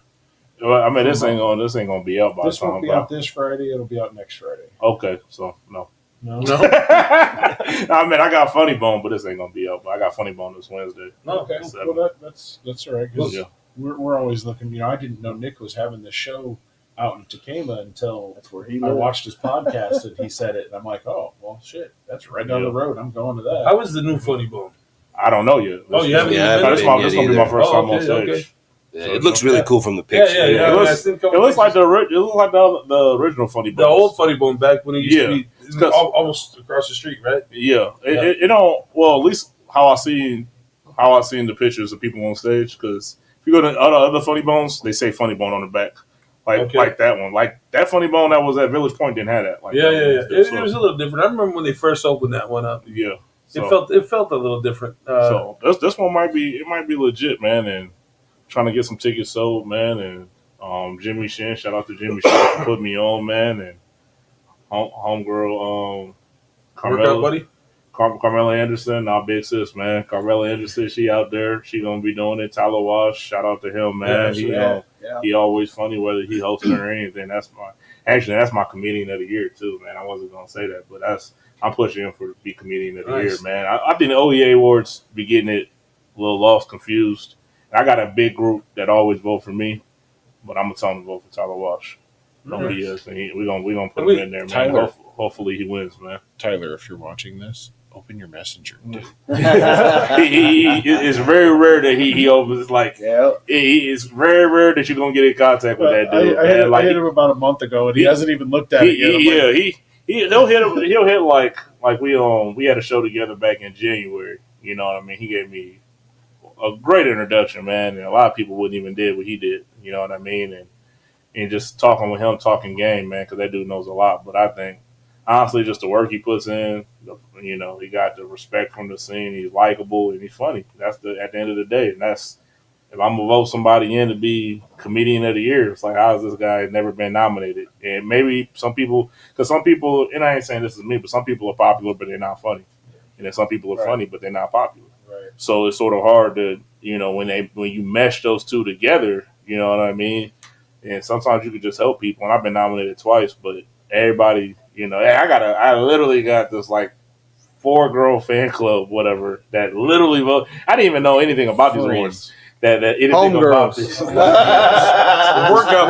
Well, I mean, this ain't gonna be out by the This time. won't be out this Friday. It'll be out next Friday. Okay, so no. No. I mean, I got Funny Bone, but this ain't gonna be out. But I got Funny Bone this Wednesday. Okay. 7. Well, that's all right. 'Cause Yeah. we're always looking. I didn't know Nick was having this show out in Tacoma until That's where he I lives. watched his podcast and he said it, and I'm like, oh well, shit, that's right down the road. I'm going to that. How was the new Funny Bone? I don't know yet. Oh, you haven't Yeah, even I This been haven't this been gonna be yet my first time on either. stage. Okay. Yeah, it looks really cool from the picture. Yeah. It looks- I seen a couple It looks like pictures. the original Funny Bone. The old Funny Bone back when it used to be Because- almost across the street, right? Yeah, it don't. Well, at least how I seen the pictures of people on stage. Because if you go to other Funny Bones, they say Funny Bone on the back, like that one, like that Funny Bone that was at Village Point didn't have that. Like Yeah. that. It was a little different. I remember when they first opened that one up. Yeah, so, It felt a little different. so this one might be legit, man, and trying to get some tickets sold, man, and Jimmy Shin, shout out to Jimmy Shin for putting me on, man, and homegirl Workout buddy. Carmela Anderson, our big sis, man. Carmela Anderson, she out there. She gonna be doing it. Tyler Walsh, shout out to him, man. He always funny whether he hosting or anything. That's my comedian of the year too, man. I wasn't gonna say that, but I'm pushing him for to be comedian of the year, man. I think the OEA awards be getting it a little lost, confused. I got a big group that always vote for me, but I'm gonna tell them to vote for Tyler Walsh. He is, and we gonna put him in there, man. Tyler. Hopefully he wins, man. Tyler, if you're watching this, open your messenger. It's very rare that he opens like. Yeah. It's very rare that you're gonna get in contact with that dude. I hit man. him about a month ago, and he hasn't even looked at it yet. I'm like, He'll hit like we had a show together back in January. You know what I mean? He gave me a great introduction, man, and a lot of people wouldn't even did what he did. You know what I mean? And just talking with him, talking game, man, because that dude knows a lot. But I think honestly, just the work he puts in, you know, he got the respect from the scene. He's likable and he's funny. That's at the end of the day, and that's if I'm gonna vote somebody in to be comedian of the year, it's like how has this guy never been nominated? And maybe some people, because some people, and I ain't saying this is me, but some people are popular but they're not funny, and then some people are funny but they're not popular. Right. So it's sort of hard to, you know, when you mesh those two together, you know what I mean? And sometimes you can just help people. And I've been nominated twice, but everybody, you know, I literally got this like 4-girl fan club, whatever, that literally vote. I didn't even know anything about these awards. That anything about this. Workout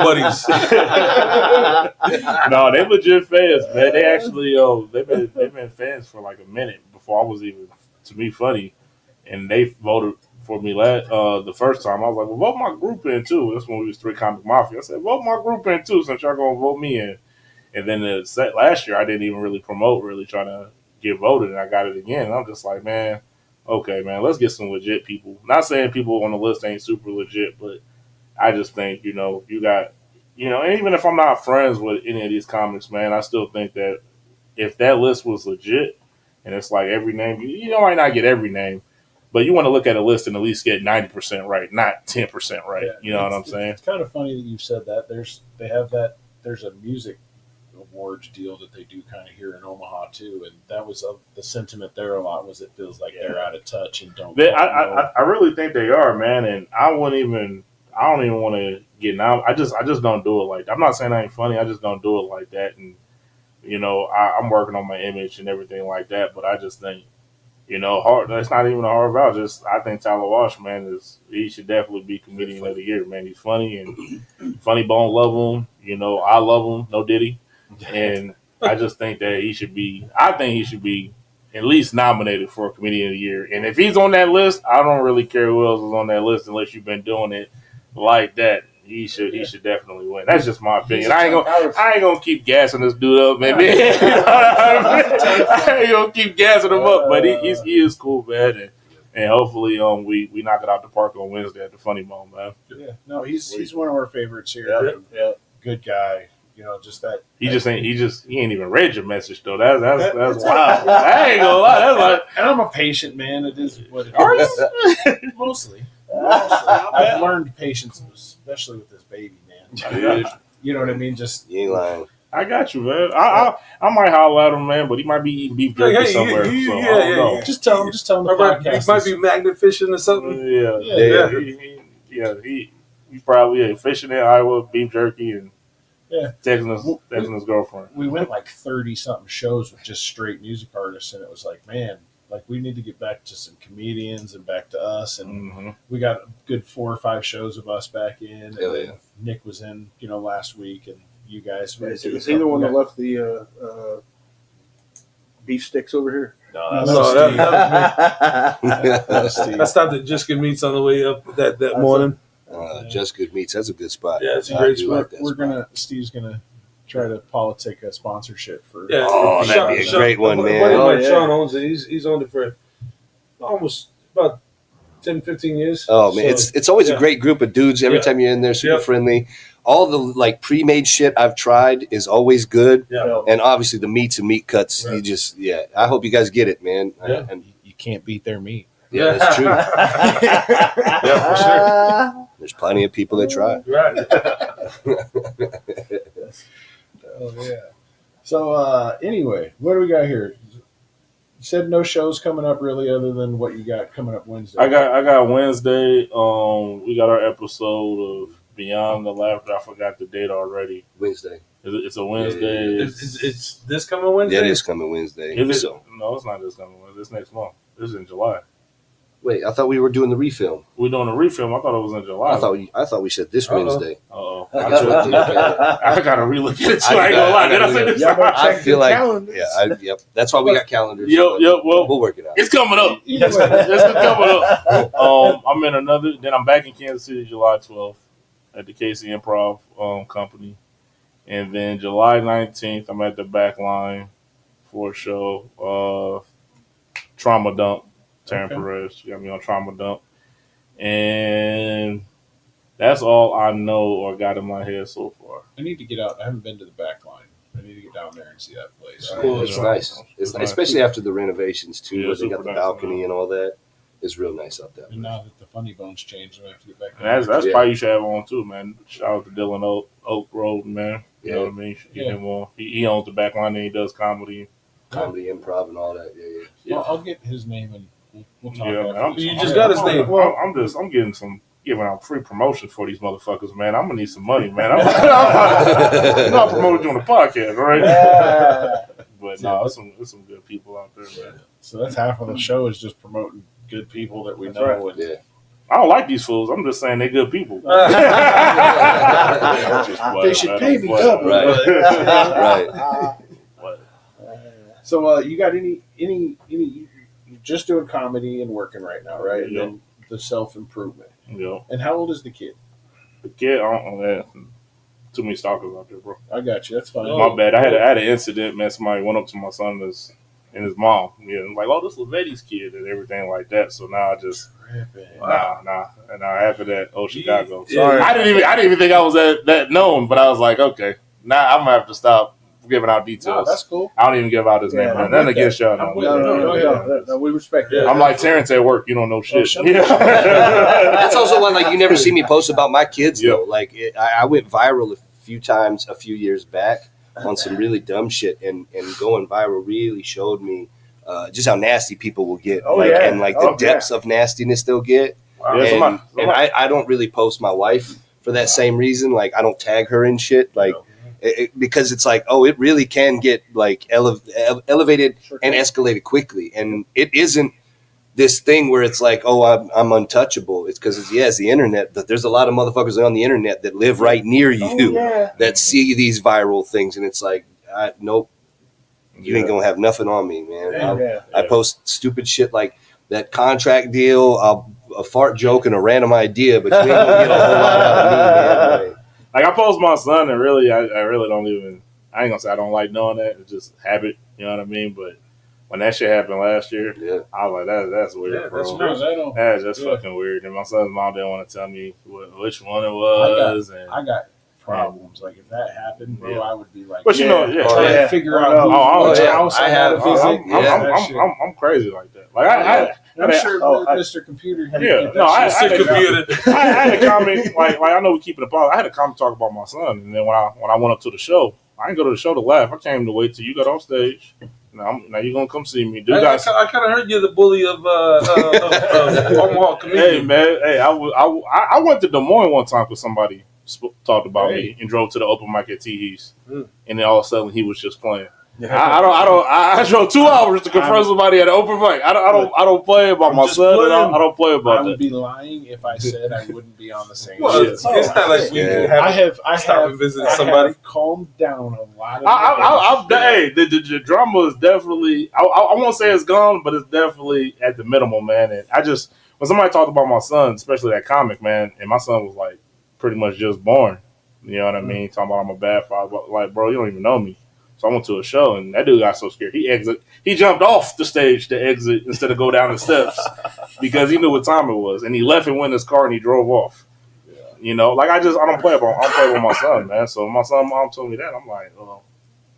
buddies. No, they legit fans, man. They actually, they've been fans for like a minute before I was even, to me, funny. And they voted for me the first time. I was like, well, vote my group in too. That's when we was 3 Comic Mafia. I said, vote my group in too, since y'all gonna vote me in. And then last year, I didn't even really promote, really trying to get voted, and I got it again. And I'm just like, man, okay, man, let's get some legit people. Not saying people on the list ain't super legit, but I just think, you know, you got, you know, and even if I'm not friends with any of these comics, man, I still think that if that list was legit, and it's like every name, you might not get every name, but you want to look at a list and at least get 90% right, not 10% right. Yeah, you know what I'm saying? It's kind of funny that you said that. There's a music awards deal that they do kind of here in Omaha too, and that was the sentiment there a lot was it feels like they're out of touch and don't. I really think they are, man, and I don't even want to get now. I just don't do it like that. I'm not saying I ain't funny. I just don't do it like that, and you know I'm working on my image and everything like that. But I just think, you know, hard. That's not even a hard vow. Just I think Tyler Walsh, man, he should definitely be comedian of the year, man. He's funny and Funny Bone love him. You know, I love him. No Diddy. And I just think that he should be at least nominated for a comedian of the year. And if he's on that list, I don't really care who else is on that list unless you've been doing it like that. He should definitely win. That's just my opinion. I ain't gonna keep gassing this dude up, man. I ain't gonna keep gassing him up, but he is cool, man. And hopefully we knock it out the park on Wednesday at the Funny Bone, man. Yeah. No, he's one of our favorites here. Yeah. Good guy. You know, just that. He ain't even read your message though. That's wild. I ain't gonna lie. That's like, and I'm a patient man. It is what it are is. you? Mostly. I've learned patience, especially with this baby, man. You know what I mean? Just You ain't lying. I got you, man. I might holler at him, man, but he might be eating beef jerky somewhere. I don't know. Just tell him the podcast. He might be magnet fishing or something. He probably fishing in Iowa, beef jerky, and texting his girlfriend. We went like 30-something shows with just straight music artists, and it was like, man, like we need to get back to some comedians and back to us. And we got a good 4 or 5 shows of us back in. And then Nick was in, last week, and you guys. Is he the one that left the beef sticks over here? No, that was Steve. I stopped at Just Good Meats on the way up that morning. Just Good Meats. That's a good spot. Yeah, it's a great spot. Steve's gonna try to politic a sponsorship for. Yeah, that'd be a great one, man. Buddy Sean owns it. He's owned it for almost about 10, 15 years. Oh man, it's always a gregreat group of dudes. Every time you're in there, super friendly. All the pre-made shit I've tried is always good. Yeah. And obviously the meats and meat cuts. You I hope you guys get it, man. Yeah. And you can't beat their meat. Yeah, that's true. Yeah, for sure. There's plenty of people that try. Right. Oh yeah. So anyway, what do we got here? You said no shows coming up really, other than what you got coming up Wednesday. I got Wednesday. We got our episode of Beyond the Laughter. I forgot the date already. Wednesday. It's a Wednesday. Yeah. It's this coming Wednesday? Yeah, it is coming Wednesday. Is it? So. No, it's not this coming Wednesday. It's next month. This is in July. Wait, I thought we were doing the refilm. We're doing a refilm. I thought it was in July. I thought we said this Wednesday. Uh-oh. I gotta relook at it. I ain't gonna lie. Did I say this? I feel like yep. That's why we got calendars. Yep. Well, we'll work it out. It's coming up. It's coming up. I'm in another. Then I'm back in Kansas City July 12th at the Casey Improv Company, And then July 19th, I'm at the back line for a show. Trauma Dump, Taryn Okay. Perez. You got me on Trauma Dump. And that's all I know or got in my head so far. I need to get out. I haven't been to the back line. I need to get down there and see that place. Cool. It's nice. It's nice, especially after the renovations too, Yeah, where they got super the nice, balcony man. and all that. It's real nice out there. And now that the Funny Bones changed, I have to get back. And that's Yeah. probably you should have on too, man. Shout out to Dylan Oak Road, man. You know Yeah. what I mean? You should get Yeah. him on. He owns the back line and he does comedy. Comedy, improv, and all that. Yeah, yeah. Well, I'll get his name and we'll talk. Yeah, after man. this. You just got his name. I'm giving out free promotions for these motherfuckers, man. I'm gonna need some money, man. I'm not promoting you on the podcast, right? But no, there's some good people out there, man. So that's half of the show is just promoting good people that we That's know. right. And Yeah. I don't like these fools. I'm just saying they good people. They should pay me But- double. Right. but- So you got any you're just doing comedy and working right now, right? And Yeah. then the self improvement. You know, And how old is the kid? the kid, too many stalkers out there, bro. I got you. That's fine. My bad. I had an incident, man. Somebody went up to my son and his mom. Yeah, like, oh, this Lavetti's kid and everything like that. So now I just nah. And after that, Chicago. Yeah. Sorry, I didn't even think I was that known, but I was like, okay, now I'm gonna have to stop giving out No, details. that's cool. I don't even give out his name. Yeah, Man. I'm Nothing with against y'all. I'm No. with No, we respect Yeah. that. I'm like Terrence at work. You don't know shit. shut Yeah. That's also one, like, you never see me post about my kids, Yeah. though. Like, I went viral a few times a few years back on some really dumb shit, and going viral really showed me just how nasty people will get. Oh, like, yeah. and, like, the depths of nastiness they'll get. Yeah, And I don't really post my wife for that same reason. Like, I don't tag her in shit. Like, because it's like, oh, it really can get, like, elevated and escalated quickly. And it isn't this thing where it's like, oh, I'm untouchable. It's because it's the internet. But there's a lot of motherfuckers on the internet that live right near you that see these viral things, and it's like, nope, you ain't gonna have nothing on me, man. I post stupid shit like that contract deal, a fart joke, and a random idea, but you ain't gonna get a whole lot out of me, man. Like I post my son, and really, I really don't even. I ain't gonna say I don't like doing that. It's just habit. You know what I mean? But when that shit happened last year, Yeah. I was like, that's weird, Yeah, bro. that's No, That's just Yeah. fucking weird. And my son's mom didn't want to tell me which one it was. I got problems. Like if that happened, bro, Yeah. I would be like, But you know, yeah. trying yeah. to figure Oh, out no. which Oh, yeah. house I I had to have- visit. yeah. I'm crazy like that. Like I'm sure I- Mr. Computer had Yeah, to get no, I that shit had figured to- out. I had a comment like I know we keep it apart. I had a comment talk about my son, and then when I went up to the show, I didn't go to the show to laugh. I came to wait till you got on stage. Now you're gonna come see me, dude. I kind of heard you're the bully of Omaha community. Hey man, hey, I went to Des Moines one time because somebody talked about me and drove to the open mic at T. Heath, and then all of a sudden he was just playing. I drove 2 hours to confront somebody at an open mic. I don't play about my just son. And playing. I don't play I about would that. be lying if I said I wouldn't be on the same Well, shit. it's not like we Yeah. have I stop have and visit I somebody. have calmed down a lot of Hey, the drama is definitely. I won't say it's gone, but it's definitely at the minimum, man. And when somebody talked about my son, especially that comic, man, and my son was like pretty much just born. You know what I mean? Talking about I'm a bad father, like, bro, you don't even know me. So I went to a show, and that dude got so scared. He jumped off the stage to exit instead of go down the steps because he knew what time it was, and he left and went in his car and he drove off. Yeah. You know, like I don't play with my son, man. So my son mom told me that. I'm like, oh,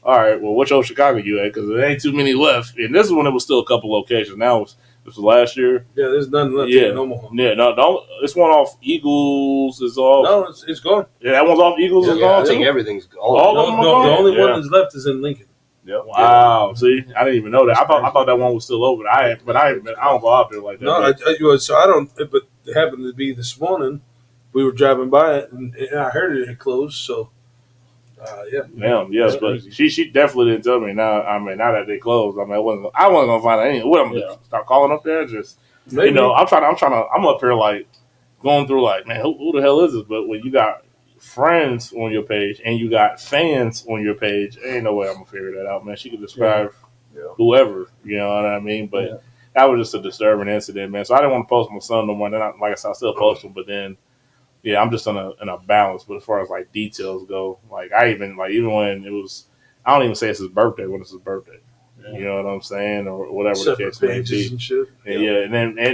all right. Well, which old Chicago you at? Because there ain't too many left, and this is when it was still a couple locations. Now this was last year. Yeah, there's none left Yeah. in Omaha. Yeah, no, don't. This one off Eagles is off. No, it's gone. Yeah, that one's off Eagles is I gone think too. everything's All gone. of them are The gone? only Yeah. one that's left is in Lincoln. Wow. See, I didn't even know that. I thought that one was still open. I don't go out there like that. No, I don't. But it happened to be this morning. We were driving by it, and I heard it had closed. So, yeah. Damn, yes, but she definitely didn't tell me. Now that they closed, I wasn't gonna find out anything. What I'm gonna start calling up there? Just Maybe. I'm up here like going through like, man, who the hell is this? But when you got friends on your page and you got fans on your page, ain't no way I'm gonna figure that out, man. She could describe whoever, you know what I mean? But that was just a disturbing incident, man. So I didn't want to post my son no more. Then like I said, I still post him, but then Yeah, I'm just in a balance. But as far as like details go, like even when it was, I don't even say it's his birthday when it's his birthday. Yeah. You know what I'm saying, or whatever the Separate case may pages be. and shit. And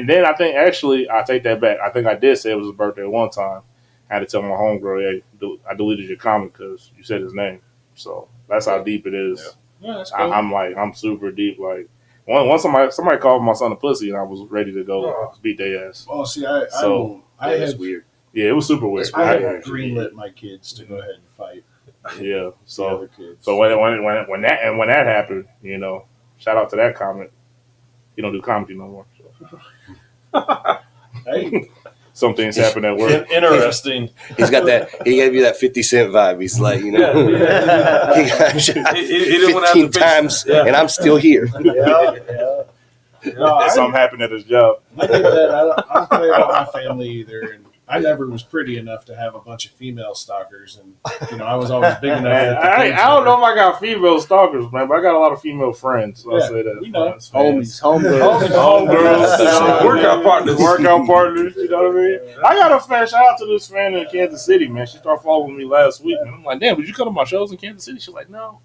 then I think actually I take that back. I think I did say it was his birthday one time. I had to tell my homegirl, "Hey, I deleted your comment because you said his name." So that's how deep it is. Yeah, that's cool. I'm super deep. Like once somebody called my son a pussy, and I was ready to go beat their ass. Well, see, So, I That's have weird. Yeah, it was super weird. I have greenlit my kids to go ahead and fight Yeah. the So other kids. when that happened, shout out to that comment. You don't do comedy no more. So. Hey, Some things happen at work. Interesting. He's got that. He gave you that 50 Cent vibe. He's like, he got He didn't want to 15 have to face- times, Yeah. and I'm still here. no, Something happened at his job. I did that. I don't play about my family either, and I never was pretty enough to have a bunch of female stalkers, and I was always big enough. Man, that the I kids don't know were- if I got female stalkers, man, but I got a lot of female friends. So Yeah, I say that. we know. Friends, fans. Homegirls. Workout partners. Workout partners, you know what I mean? I got a fan, shout out to this fan in Kansas City, man. She started following me last week, and I'm like, damn, did you come to my shows in Kansas City? She's like, no.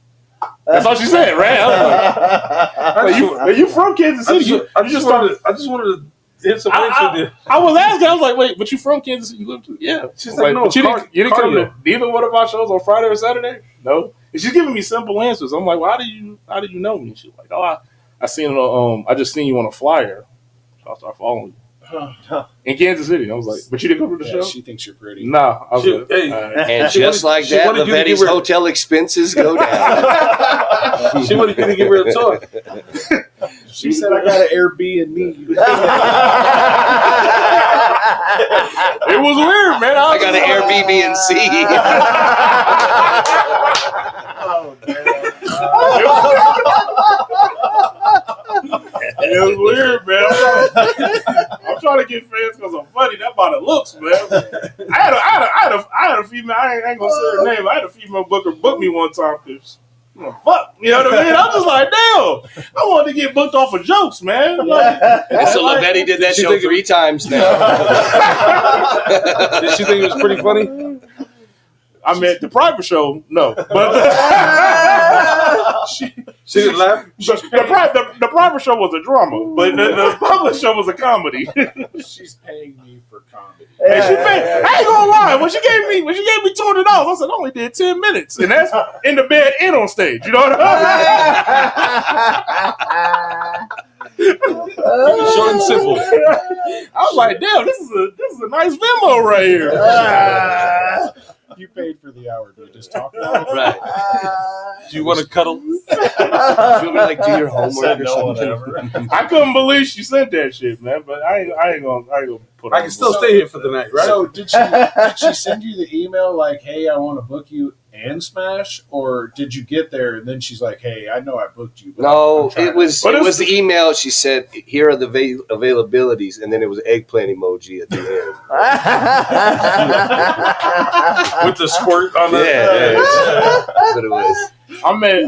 That's all she said, right? I was like, you from Kansas City? I just wanted to hit some links with you. I was asking, I was like, wait, but you from Kansas City? You live to? Yeah. She's I was like, no, but you didn't come cardio. to either one of my shows on Friday or Saturday? No. And she's giving me simple answers. I'm like, well, how did you know me? She's like, oh, I seen it on, I just seen you on a flyer. So I started following you. In Kansas City. I was like, but you didn't come to the show? She thinks you're pretty. Nah. I was like, Hey. And She just wanted- like she that, wanted you to Lavetti's give her- hotel expenses go down. She wanted you to give her a tour. She said I got an Airbnb. it was weird, man. I got an Airbnb and C. It was weird, man. I'm trying to get fans because I'm funny. That's about it looks, man. I had a female. I ain't gonna say her name. I had a female booker book me one time because fuck, you know what I mean? I'm just like, damn. I wanted to get booked off of jokes, man. Like, And so Lavetti did that show 3 times now. Did she think it was pretty funny? I mean, the private show, no, but She didn't laugh. the private show was a drama, but the public show was a comedy. She's paying me for comedy. And I ain't gonna lie. When she gave me $200, I said I only did 10 minutes, and that's in the bed and on stage. You know what I mean? Short and simple. I was like, damn, this is a nice Venmo right here. You paid for the hour. Do we just talk about it? Right. Do you want to cuddle? You want me to like do your homework or no one something? I couldn't believe she sent that shit, man. But I ain't gonna put. I can still stay here for the night, right? So did she send you the email like, "Hey, I want to book you and Smash," or did you get there and then she's like, "Hey, I know I booked you"? But No, I'm trying it was What is the email. She said, "Here are the availabilities," and then it was eggplant emoji at the end. With the squirt on the. Yeah, that's what it was. I'm at.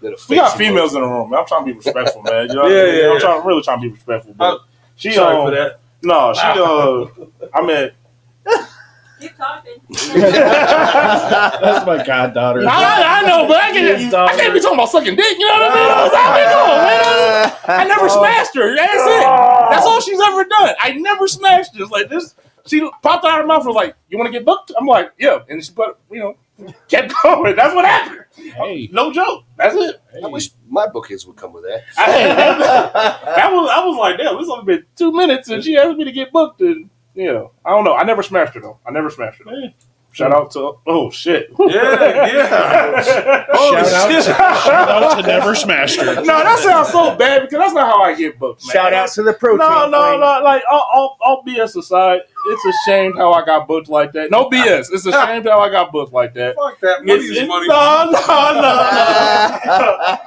Then a We got face females emoji. in the room, man. I'm trying to be respectful, man. You know what Yeah, I mean? yeah, I'm really trying to be respectful. But she Sorry for that. No, she I'm at. Keep talking. That's my goddaughter. I know, but I can't be talking about sucking dick. You know what I mean? I was like, I never smashed her. That's it. That's all she's ever done. I never smashed her. It's like this. She popped out of her mouth and was like, "You want to get booked?" I'm like, "Yeah." And she put, kept going. That's what happened. Hey, No joke. That's it. I wish my bookings would come with that. I was like, damn, this only been 2 minutes, and she asked me to get booked, and I don't know. I never smashed her though. Shout out to shit. Yeah. shout out to Never Smashed Her. No, that sounds so bad because that's not how I get booked, man. Shout out to the protein. No. Like all BS aside, it's a shame how I got booked like that. No BS. It's a shame how I got booked like that. Fuck that. Money's money. No.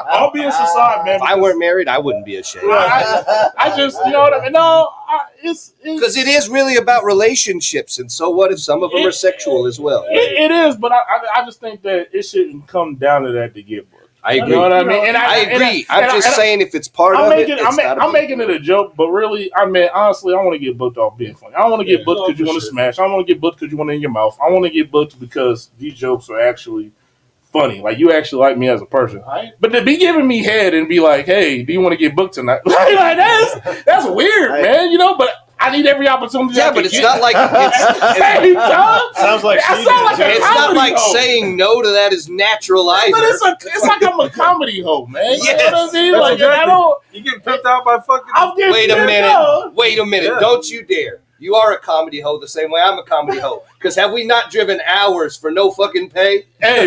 All BS aside, man. If I weren't married, I wouldn't be ashamed. I just, you know what I mean? No, it's Because it is really about relationships, and so what if some of them are sexual as well? It is, but I just think that it shouldn't come down to that to get booked. I agree. You know what I mean? And I agree. I'm just saying if it's part of it, I'm making it a joke, but really, I mean, honestly, I want to get booked off being funny. I don't want to get booked because you want to smash. I don't want to get booked because you want it in your mouth. I want to get booked because these jokes are actually funny. Like, you actually like me as a person. But to be giving me head and be like, hey, do you want to get booked tonight? like that's weird, man. You know, but I need every opportunity. Yeah, but it's not like sounds like it's not like saying no to that is natural either. But it's like I'm a comedy hoe, man. Yes. You know what I mean? Like, exactly. I don't. You get pimped out by fucking. Wait a minute! Yeah. Don't you dare! You are a comedy hoe the same way I'm a comedy hoe. Because have we not driven hours for no fucking pay? Hey,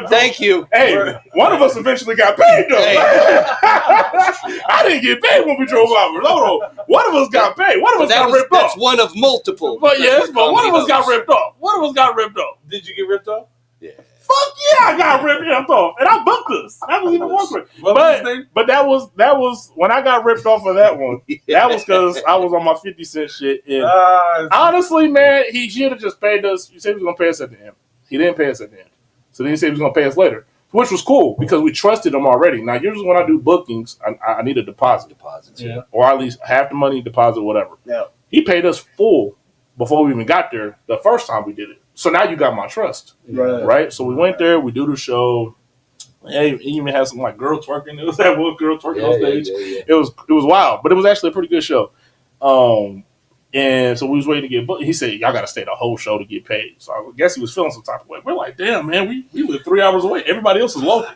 Thank you. Hey, one of us eventually got paid though. Hey. I didn't get paid when we drove hours. Hold on. One of us got paid. One of us got ripped off. That's one of multiple. But yes, but one of us got ripped off. One of us got ripped off. Did you get ripped off? Yeah. Fuck yeah, I got ripped off, and I booked us. That was even worse. But that was when I got ripped off of that one. That was because I was on my 50 Cent shit. And honestly, man, he should have just paid us. He said he was gonna pay us at the end. He didn't pay us at the end. So then he said he was gonna pay us later, which was cool because we trusted him already. Now usually when I do bookings, I need a deposit, or at least half the money deposit, whatever. Yeah. He paid us full before we even got there the first time we did it. So now you got my trust, right? So we went there, we do the show. Hey, he even had some like girl twerking. It was that one girl twerking on stage. Yeah. It was wild, but it was actually a pretty good show. And so we was waiting to get booked. He said, y'all got to stay the whole show to get paid. So I guess he was feeling some type of way. We're like, damn, man, we live 3 hours away. Everybody else is local.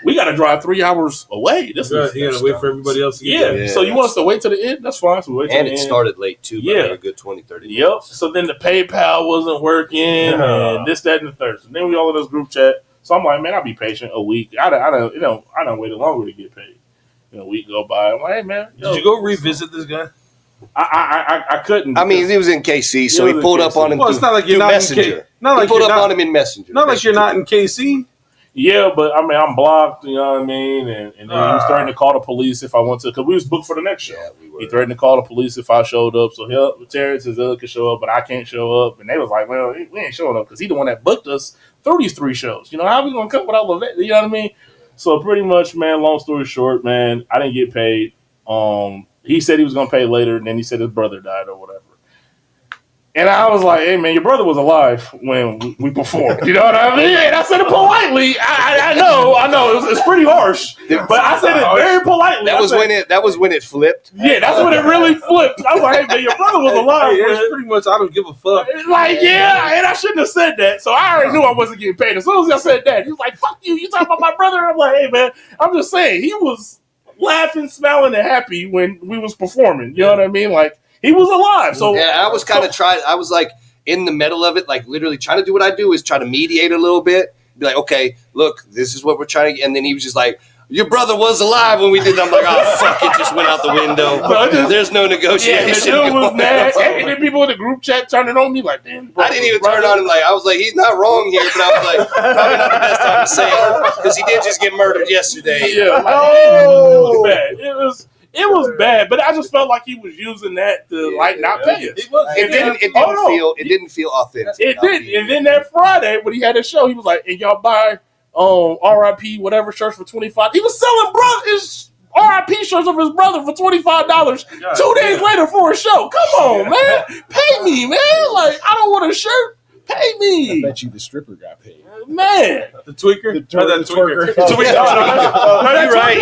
We got to drive 3 hours away. This is you got to wait for everybody else to get there. So you want us to wait to the end? That's fine. So wait and it started late, too, by a good 20, 30 minutes. Yep. So then the PayPal wasn't working, and this, that, and the third. So then we all in this group chat. So I'm like, man, I'll be patient a week. I don't wait longer to get paid. A week go by. I'm like, hey, man. Did you go revisit this guy? I couldn't. I mean, he was in KC, so he pulled up on him. Well, it's not like you're not Messenger. He pulled up on him in Messenger. Not like you're not in KC. Yeah, but I mean, I'm blocked, you know what I mean? And then he was threatening to call the police if I went to, because we was booked for the next show. Yeah, he threatened to call the police if I showed up. So Terrance and Zilla could show up, but I can't show up. And they was like, well, we ain't showing up because he the one that booked us through these 3 shows. You know, how we going to come without Lavetti? You know what I mean? So pretty much, man, long story short, man, I didn't get paid. He said he was going to pay later, and then he said his brother died or whatever. And I was like, hey, man, your brother was alive when we performed. You know what I mean? And I said it politely. I know. It's pretty harsh. But I said it very politely. That was when it flipped. Yeah, that's when it really flipped. I was like, hey, man, your brother was alive. It's pretty much, I don't give a fuck. Like, yeah, and I shouldn't have said that. So I already knew I wasn't getting paid. As soon as I said that, he was like, fuck you. You talking about my brother? I'm like, hey, man, I'm just saying. He was laughing, smiling, and happy when we was performing. You know what I mean? Like, he was alive. So yeah, I was kind of trying. I was like in the middle of it, like literally trying to do what I do is try to mediate a little bit. Be like, okay, look, this is what we're trying to. And then he was just like, your brother was alive when we did that. I'm like, oh fuck, it just went out the window. There's no negotiation. Yeah, the dude was mad. And then people in the group chat turning on me like, damn. I didn't even turn on him. Like I was like, he's not wrong here, but I was like, probably not the best time to say it because he did just get murdered yesterday. Yeah, it was bad. It was bad, but I just felt like he was using that to not pay us. It didn't feel authentic. It did. And then that Friday when he had his show, he was like, "And y'all buy RIP whatever shirts for $25." He was selling his RIP shirts of his brother for $25 2 days later for a show. Come on, man, pay me, man. Like I don't want a shirt. Pay me. I bet you the stripper got paid. Man. The tweaker? The twerker.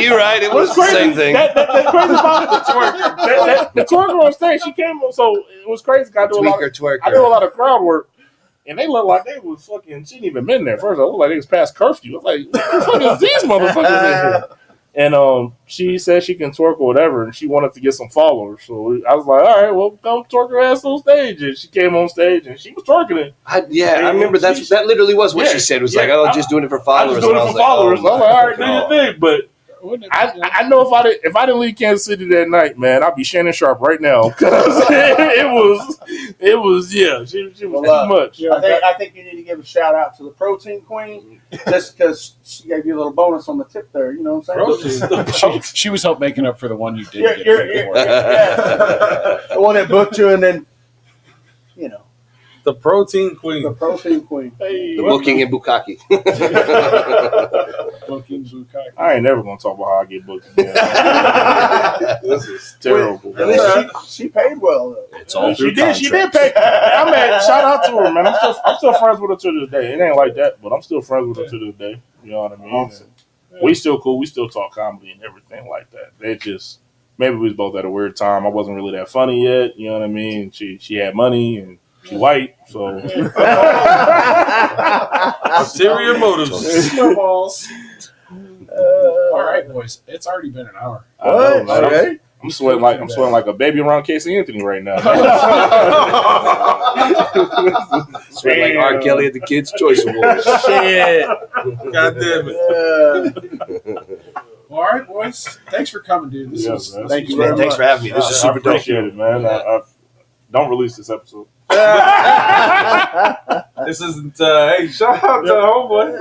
You're right. It was the same thing. That's crazy about the twerker. The twerker on stage, she came on, so it was crazy. I do a lot of crowd work. And they looked like they was fucking, she didn't even been there. First, I looked like they was past curfew. I was like, what the fuck is these motherfuckers in here? And she said she can twerk or whatever, and she wanted to get some followers. So I was like, all right, well, come twerk her ass on stage. And she came on stage, and she was twerking it. I remember that literally was what she said. It was like, oh, just doing it for followers. I was doing it for followers. I was like, all right, do your thing. But I know if I didn't leave Kansas City that night, man, I'd be Shannon Sharp right now because it was she was too much. I think you need to give a shout out to the protein queen just because she gave you a little bonus on the tip there. You know what I'm saying? She was help making up for the one you didn't get paid for. The one that booked you, and then The protein queen. The protein queen. Hey, The booking in Bukkake. booking Bukkake. I ain't never gonna talk about how I get booked again. This is terrible. At least she paid well though. It's all She through did pay. I mean, shout out to her, man. I'm still friends with her to this day. It ain't like that, but I'm still friends with her to this day. You know what I mean? Awesome. We still cool. We still talk comedy and everything like that. It just maybe we was both at a weird time. I wasn't really that funny yet. You know what I mean? She had money and she white, so Ulterior motives. Snowballs. All right, boys. It's already been an hour. I know, man. Okay. I'm sweating like a baby around Casey Anthony right now. Sweat like R. Kelly at the Kids' Choice Awards. Shit. God damn it. All right, boys. Thanks for coming, dude. This was man. Thank you Man, very thanks much. for having me. This is I super dope. appreciate it, man. I don't release this episode. This isn't, hey, shout out to the homeboy.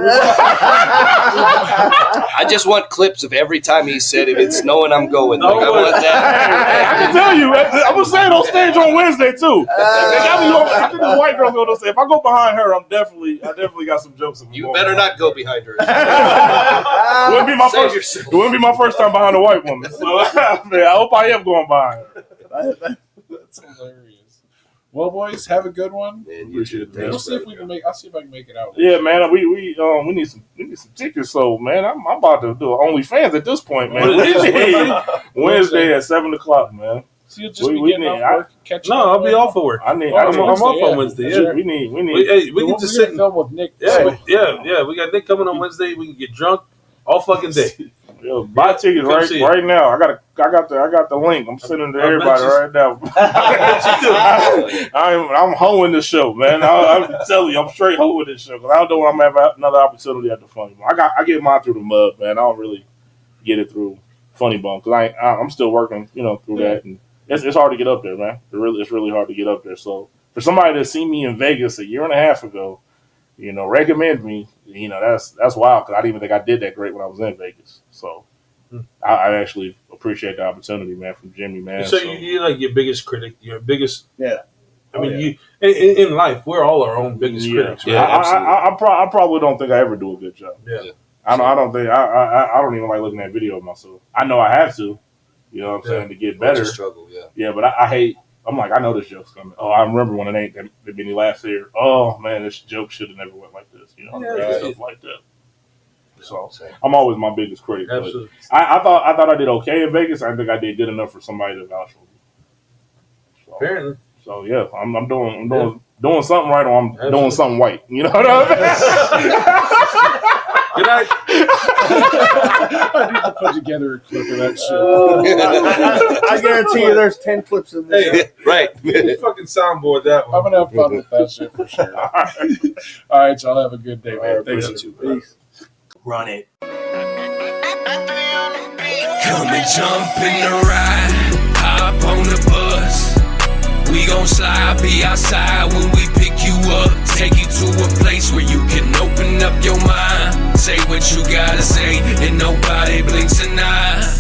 I just want clips of every time he said, if it's snowing, I'm going. Like, I want I that. can tell you, I'm gonna say it on stage on Wednesday too. I think this white girl's gonna say if I go behind her, I definitely got some jokes. You better not go behind her. It wouldn't be my Save first. yourself. It wouldn't be my first time behind a white woman. So man, I hope I am going behind her. That's hilarious. Well, boys, have a good one. Man, you too. Thanks, We'll see if we can make. I'll see if I can make it out. Yeah, man. We need some tickets. So man, I'm about to do OnlyFans at this point, man. Wednesday at 7:00, man. So you'll just be We getting need- off work, catching No, up I'll be with- off of work. I'm I'm off on Wednesday. Yeah. We need. Hey, we We're can just gonna sit. film with Nick. Yeah, yeah. We got Nick coming on Wednesday. We can get drunk all fucking day. Yo, buy tickets Come see it. right now. I got the link. I'm sending it to I everybody bet right now. I'm hoeing this show, man. I'm telling you, I'm straight hoeing this show because I don't know when I'm gonna have another opportunity at the Funny Bone. I get mine through the mud, man. I don't really get it through Funny Bone because I'm still working, through that, and it's hard to get up there, man. It's really hard to get up there. So for somebody to see me in Vegas a year and a half ago, recommend me. That's wild because I didn't even think I did that great when I was in Vegas. So I actually appreciate the opportunity, man, from Jimmy, man. So you're like your biggest critic, your biggest. Yeah. I mean, you in life, we're all our own biggest critics. Right? Yeah, absolutely. I probably don't think I ever do a good job. Yeah. I don't think I don't even like looking at video of myself. I know I have to, you know what I'm saying, to get It's better. a struggle, yeah. Yeah, but I hate. I'm like, I know this joke's coming. Oh, I remember when it ain't that many laughs here. Oh man, this joke should have never went like this. Stuff like that. So I'm always my biggest critic. But Absolutely. I thought I did okay in Vegas. I think I did good enough for somebody to vouch for me. So, Apparently. so yeah, I'm doing something right, or I'm doing Absolutely. something white. You know what I mean? Good night. I need to put together a clip of that shit. I guarantee you there's 10 clips in there. Hey, Right. you fucking soundboard that I'm one. gonna have fun with that shit for sure. All right, y'all have a good day, man. Thanks. Peace. Run it. Come and jump in the ride, hop on the bus. We gon' slide, be outside when we pick you up. Take you to a place where you can open up your mind. Say what you gotta say, and nobody blinks an eye.